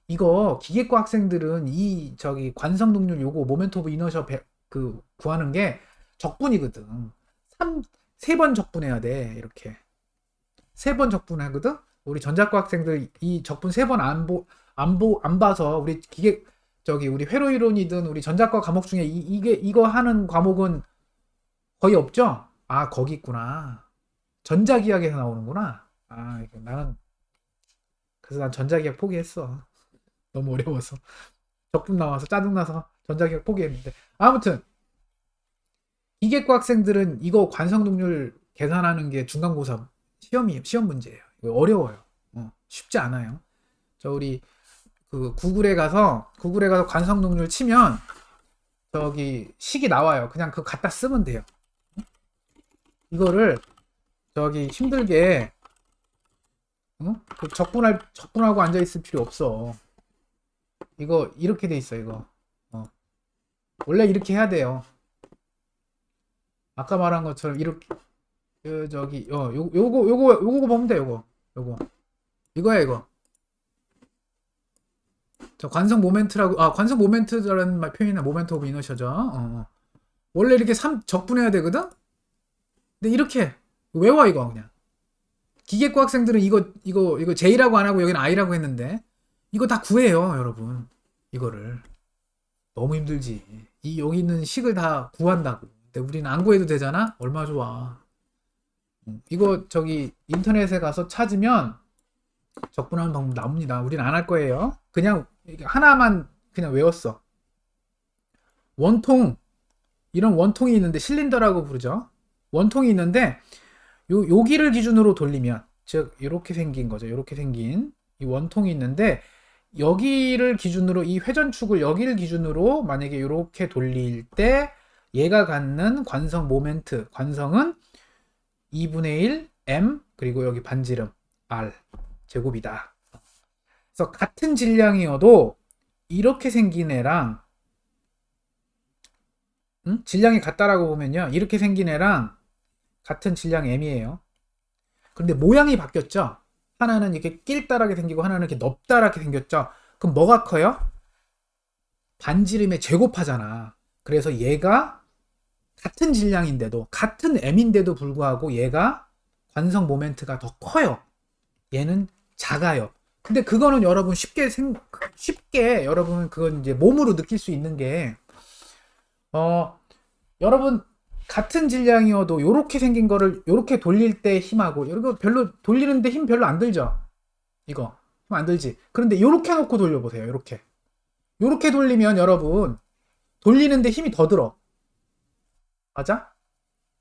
이거 기계과 학생들은 이 저기 관성 능률 요거 모멘트 오브 이너셔 구하는 게 적분이거든. 3번 적분해야 돼. 이렇게. 3번 적분하거든. 우리 전자과 학생들 이 적분 3번 안 봐서 우리 우리 회로 이론이든 우리 전자과 과목 중에 이거 하는 과목은 거의 없죠? 거기 있구나. 전자기하학에서 나오는구나. 그래서 난 전자기하학 포기했어. 너무 어려워서. 적분 나와서 짜증나서 전자기하학 포기했는데. 아무튼, 기계과 학생들은 이거 관성능률 계산하는 게 중간고사 시험 문제예요. 이거 어려워요. 쉽지 않아요. 우리 구글에 가서 관성능률 치면 저기 식이 나와요. 그냥 그거 갖다 쓰면 돼요. 이거를 힘들게 적분하고 앉아 있을 필요 없어. 이거 이렇게 돼 있어 이거. 원래 이렇게 해야 돼요. 아까 말한 것처럼 이렇게 저기 요거 보면 돼 요거 이거야 이거. 저 관성 모멘트라고 관성 모멘트라는 표현이나 모멘트 오브 이너셔죠. 원래 이렇게 적분해야 되거든. 근데 이렇게 외워 이거 그냥. 기계과 학생들은 이거 J라고 안 하고 여기는 I라고 했는데 이거 다 구해요 여러분. 이거를 너무 힘들지. 여기 있는 식을 다 구한다고. 근데 우리는 안 구해도 되잖아. 얼마 좋아. 이거 저기 인터넷에 가서 찾으면 적분하는 방법 나옵니다. 우리는 안 할 거예요. 그냥 하나만 그냥 외웠어. 원통, 이런 원통이 있는데 실린더라고 부르죠. 원통이 있는데 여기를 기준으로 돌리면, 즉 이렇게 생긴 거죠. 이렇게 생긴 이 원통이 있는데 여기를 기준으로, 이 회전축을 여기를 기준으로 만약에 이렇게 돌릴 때 얘가 갖는 관성 모멘트, 관성은 2분의 1 m 그리고 여기 반지름 r 제곱이다. 그래서 같은 질량이어도 이렇게 생긴 애랑 질량이 같다라고 보면요, 이렇게 생긴 애랑 같은 질량 m이에요. 그런데 모양이 바뀌었죠. 하나는 이렇게 낄다랗게 생기고 하나는 이렇게 넓다랗게 생겼죠. 그럼 뭐가 커요? 반지름의 제곱하잖아. 그래서 얘가 같은 질량인데도, 같은 m인데도 불구하고 얘가 관성 모멘트가 더 커요. 얘는 작아요. 근데 그거는 여러분 쉽게 여러분 그건 이제 몸으로 느낄 수 있는 게, 여러분 같은 질량이어도 요렇게 생긴 거를 요렇게 돌릴 때 힘하고, 이거 별로 돌리는데 힘 별로 안 들죠. 이거 힘 안 들지. 그런데 요렇게 놓고 돌려보세요. 요렇게 돌리면 여러분 돌리는데 힘이 더 들어. 맞아?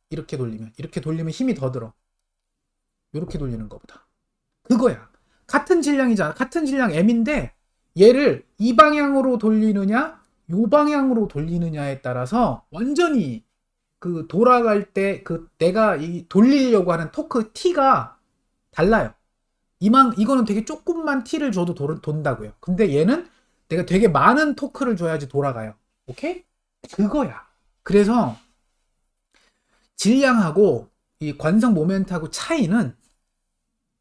이렇게 돌리면 힘이 더 들어. 요렇게 돌리는 것보다. 그거야. 같은 질량이잖아. 같은 질량 m인데 얘를 이 방향으로 돌리느냐 요 방향으로 돌리느냐에 따라서 완전히 그 돌아갈 때 그 내가 이 돌리려고 하는 토크 T가 달라요. 이거는 되게 조금만 T를 줘도 돈다고요. 근데 얘는 내가 되게 많은 토크를 줘야지 돌아가요. 오케이? 그거야. 그래서 질량하고 이 관성 모멘트하고 차이는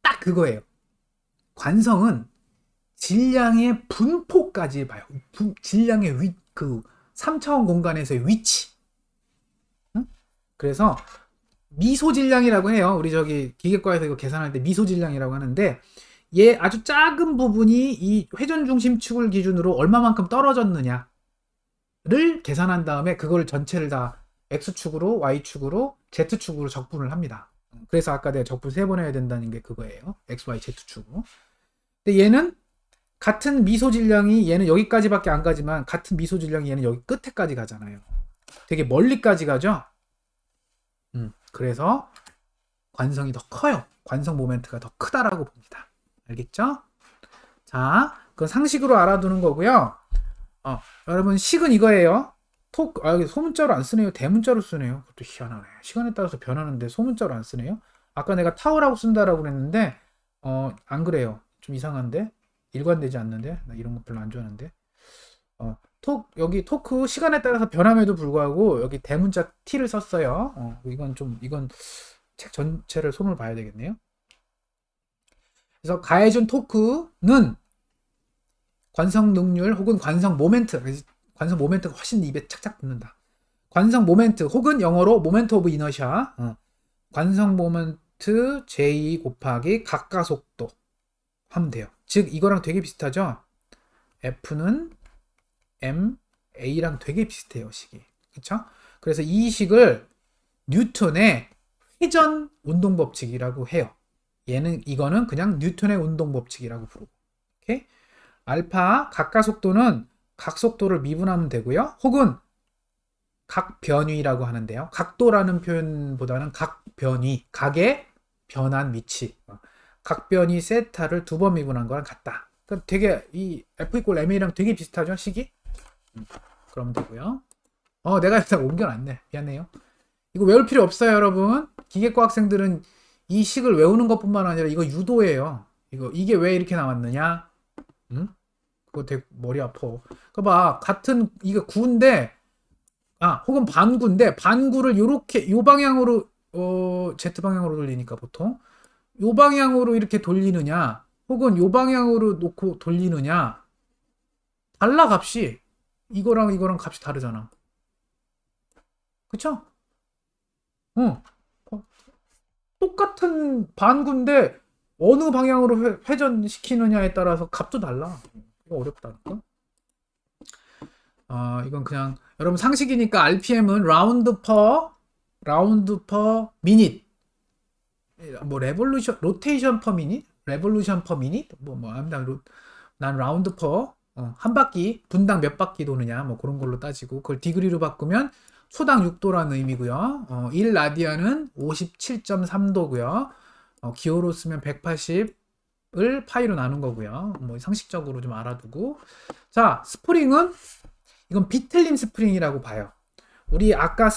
딱 그거예요. 관성은 질량의 분포까지 봐요. 질량의 그 3차원 공간에서의 위치. 응? 그래서 미소질량이라고 해요. 우리 저기 기계과에서 이거 계산할 때 미소질량이라고 하는데, 얘 아주 작은 부분이 이 회전 중심축을 기준으로 얼마만큼 떨어졌느냐를 계산한 다음에 그걸 전체를 다 x축으로 y축으로 z축으로 적분을 합니다. 그래서 아까 내가 적분 3번 해야 된다는 게 그거예요. x, y, z축으로. 근데 얘는 같은 미소질량이 얘는 여기까지밖에 안 가지만 같은 미소질량이 얘는 여기 끝에까지 가잖아요. 되게 멀리까지 가죠. 그래서 관성이 더 커요. 관성 모멘트가 더 크다라고 봅니다. 알겠죠? 자, 그건 상식으로 알아두는 거고요. 여러분 식은 이거예요. 소문자로 안 쓰네요. 대문자로 쓰네요. 그것도 희한하네. 시간에 따라서 변하는데 소문자로 안 쓰네요. 아까 내가 타워라고 쓴다라고 그랬는데 안 그래요. 좀 이상한데? 일관되지 않는데? 나 이런 거 별로 안 좋아하는데. 여기 토크 시간에 따라서 변함에도 불구하고 여기 대문자 T를 썼어요. 이건 책 전체를 손을 봐야 되겠네요. 그래서 가해준 토크는 관성 능률 혹은 관성 모멘트가 훨씬 입에 착착 붙는다. 관성 모멘트 혹은 영어로 모멘트 오브 이너샤, 관성 모멘트 J 곱하기 각가속도 하면 돼요. 즉 이거랑 되게 비슷하죠. F는 M, A랑 되게 비슷해요, 식이. 그쵸? 그래서 이 식을 뉴턴의 회전 운동 법칙이라고 해요. 이거는 그냥 뉴턴의 운동 법칙이라고 부르고. 오케이? 알파 각가속도는 각속도를 미분하면 되고요. 혹은 각변위라고 하는데요. 각도라는 표현보다는 각변위, 각의 변한 위치. 각변위 세타를 2번 미분한 거랑 같다. 그러니까 되게 이 F = MA랑 되게 비슷하죠, 식이? 그러면 되고요. 내가 일단 옮겨놨네. 미안해요. 이거 외울 필요 없어요, 여러분. 기계과 학생들은 이 식을 외우는 것뿐만 아니라 이거 유도예요. 이게 왜 이렇게 나왔느냐? 그거 되게 머리 아파. 그거 봐. 같은 이게 구인데 혹은 반구인데 반구를 요렇게 요 방향으로 Z 방향으로 돌리니까 보통 요 방향으로 이렇게 돌리느냐 혹은 요 방향으로 놓고 돌리느냐 달라 값이 이거랑 이거랑 값이 다르잖아. 그쵸? 어. 똑같은 반구인데 어느 방향으로 회전시키느냐에 따라서 값도 달라. 이거 어렵다니까. 이건 그냥 여러분 상식이니까 RPM은 라운드 퍼 미닛. 뭐 로테이션 퍼 미닛, 레볼루션 퍼 미닛, 난 라운드 퍼 한 바퀴 분당 몇 바퀴 도느냐 뭐 그런 걸로 따지고 그걸 디그리로 바꾸면 초당 6도라는 의미고요. 1 라디안은 57.3도고요. 기호로 쓰면 180을 파이로 나눈 거고요. 뭐 상식적으로 좀 알아두고 자 스프링은 이건 비틀림 스프링이라고 봐요. 우리 아까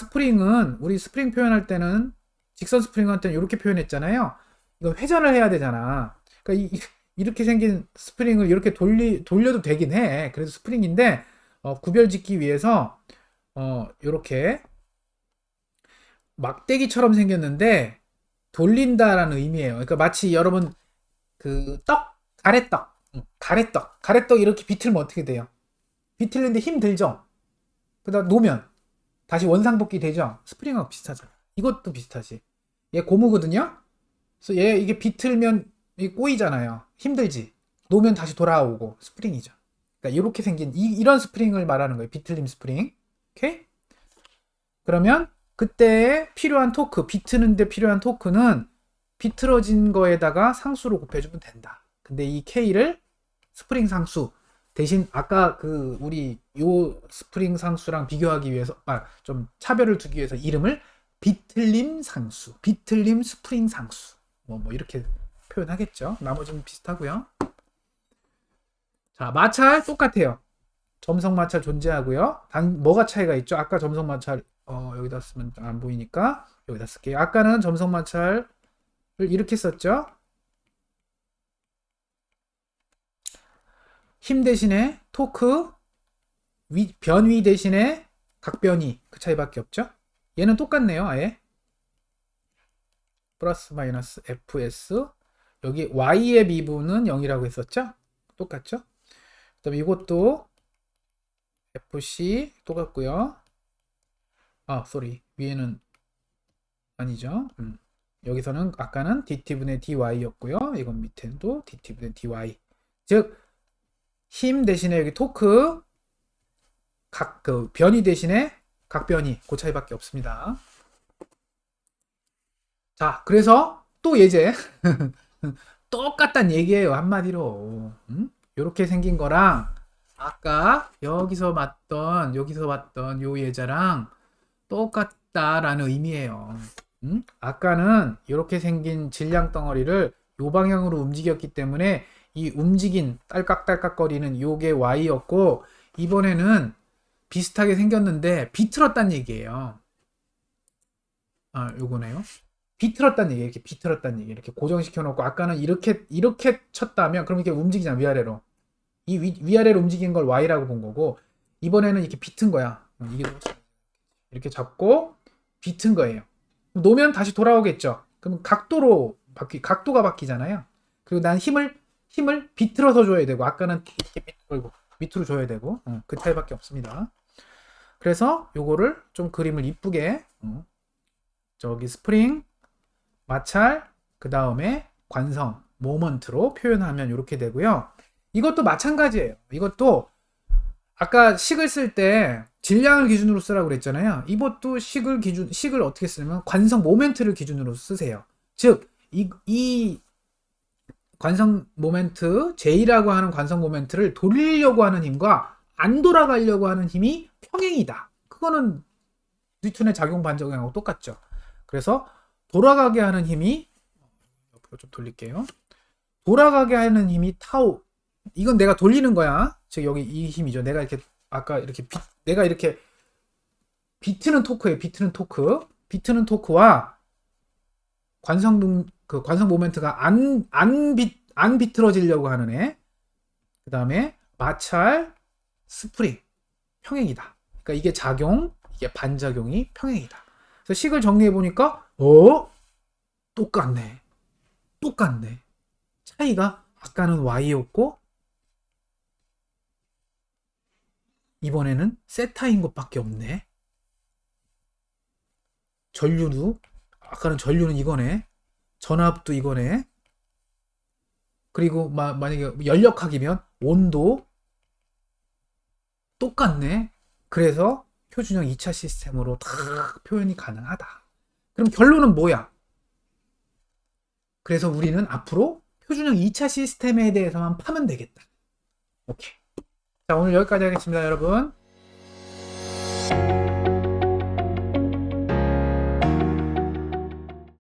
우리 스프링 표현할 때는 직선 스프링 할 때는 이렇게 표현했잖아요. 이건 회전을 해야 되잖아. 그러니까 이렇게 생긴 스프링을 이렇게 돌려도 되긴 해. 그래도 스프링인데 구별 짓기 위해서 이렇게 막대기처럼 생겼는데 돌린다라는 의미예요. 그러니까 마치 여러분 그 가래떡 이렇게 비틀면 어떻게 돼요? 비틀는데 힘 들죠? 그다음 놓으면 다시 원상복귀 되죠? 스프링하고 비슷하잖아. 이것도 비슷하지. 얘 고무거든요? 그래서 얘 이게 비틀면 꼬이잖아요. 힘들지. 놓으면 다시 돌아오고 스프링이죠. 그러니까 이렇게 생긴 이런 스프링을 말하는 거예요. 비틀림 스프링. 오케이? 그러면 그때 필요한 토크, 비트는데 필요한 토크는 비틀어진 거에다가 상수로 곱해주면 된다. 근데 이 K를 스프링 상수 대신 아까 우리 요 스프링 상수랑 비교하기 위해서 좀 차별을 두기 위해서 이름을 비틀림 상수, 비틀림 스프링 상수 뭐 이렇게 표현하겠죠. 나머지는 비슷하고요. 자 마찰 똑같아요. 점성 마찰 존재하고요. 뭐가 차이가 있죠? 아까 점성 마찰 여기다 쓰면 안 보이니까 여기다 쓸게요. 아까는 점성 마찰을 이렇게 썼죠. 힘 대신에 토크, 변위 대신에 각변위 그 차이밖에 없죠. 얘는 똑같네요. 아예 플러스 마이너스 fs 여기 y의 미분은 0이라고 했었죠. 똑같죠. 그 다음에 이것도 fc 똑같고요. 쏘리 위에는 아니죠. 여기서는 아까는 dt분의 dy였고요. 이건 밑에도 dt분의 dy 즉 힘 대신에 여기 토크 변위 대신에 각변위 그 차이밖에 없습니다. 자 그래서 또 예제 똑같단 얘기예요. 한마디로 이렇게 생긴 거랑 아까 여기서 봤던 요 예제랑 똑같다라는 의미예요. 아까는 이렇게 생긴 질량 덩어리를 요 방향으로 움직였기 때문에 이 움직인 딸깍딸깍거리는 요게 y였고 이번에는 비슷하게 생겼는데 비틀었단 얘기예요. 요거네요. 비틀었단 얘기, 이렇게 비틀었단 얘기, 이렇게 고정시켜 놓고 아까는 이렇게 쳤다면 그럼 이렇게 움직이잖아 위아래로. 이 위아래로 움직인 걸 y라고 본 거고 이번에는 이렇게 비튼 거야. 이게 이렇게 잡고 비튼 거예요. 놓으면 다시 돌아오겠죠. 그럼 각도가 바뀌잖아요. 그리고 난 힘을 비틀어서 줘야 되고 아까는 이렇게 밑으로 줘야 되고 그 차이밖에 없습니다. 그래서 요거를 좀 그림을 이쁘게 저기 스프링 마찰 그 다음에 관성 모먼트로 표현하면 이렇게 되고요. 이것도 마찬가지예요. 이것도 아까 식을 쓸 때 질량을 기준으로 쓰라고 그랬잖아요. 이것도 식을 어떻게 쓰냐면 관성 모멘트를 기준으로 쓰세요. 즉 이 관성 모멘트 J라고 하는 관성 모멘트를 돌리려고 하는 힘과 안 돌아가려고 하는 힘이 평행이다. 그거는 뉴턴의 작용 반작용하고 똑같죠. 그래서 돌아가게 하는 힘이 옆으로 좀 돌릴게요. 돌아가게 하는 힘이 타우. 이건 내가 돌리는 거야. 즉 여기 이 힘이죠. 내가 이렇게 아까 이렇게 내가 이렇게 비트는 토크예요. 비트는 토크와 관성 모멘트가 안 비틀어지려고 하는 애. 그 다음에 마찰, 스프링, 평행이다. 그러니까 이게 작용, 이게 반작용이 평행이다. 그래서 식을 정리해 보니까 똑같네. 똑같네. 차이가 아까는 y였고 이번에는 세타인 것밖에 없네. 전류도 아까는 전류는 이거네. 전압도 이거네. 그리고 만약에 연력학이면 온도 똑같네. 그래서 표준형 2차 시스템으로 다 표현이 가능하다. 그럼 결론은 뭐야? 그래서 우리는 앞으로 표준형 2차 시스템에 대해서만 파면 되겠다. 오케이. 자, 오늘 여기까지 하겠습니다, 여러분.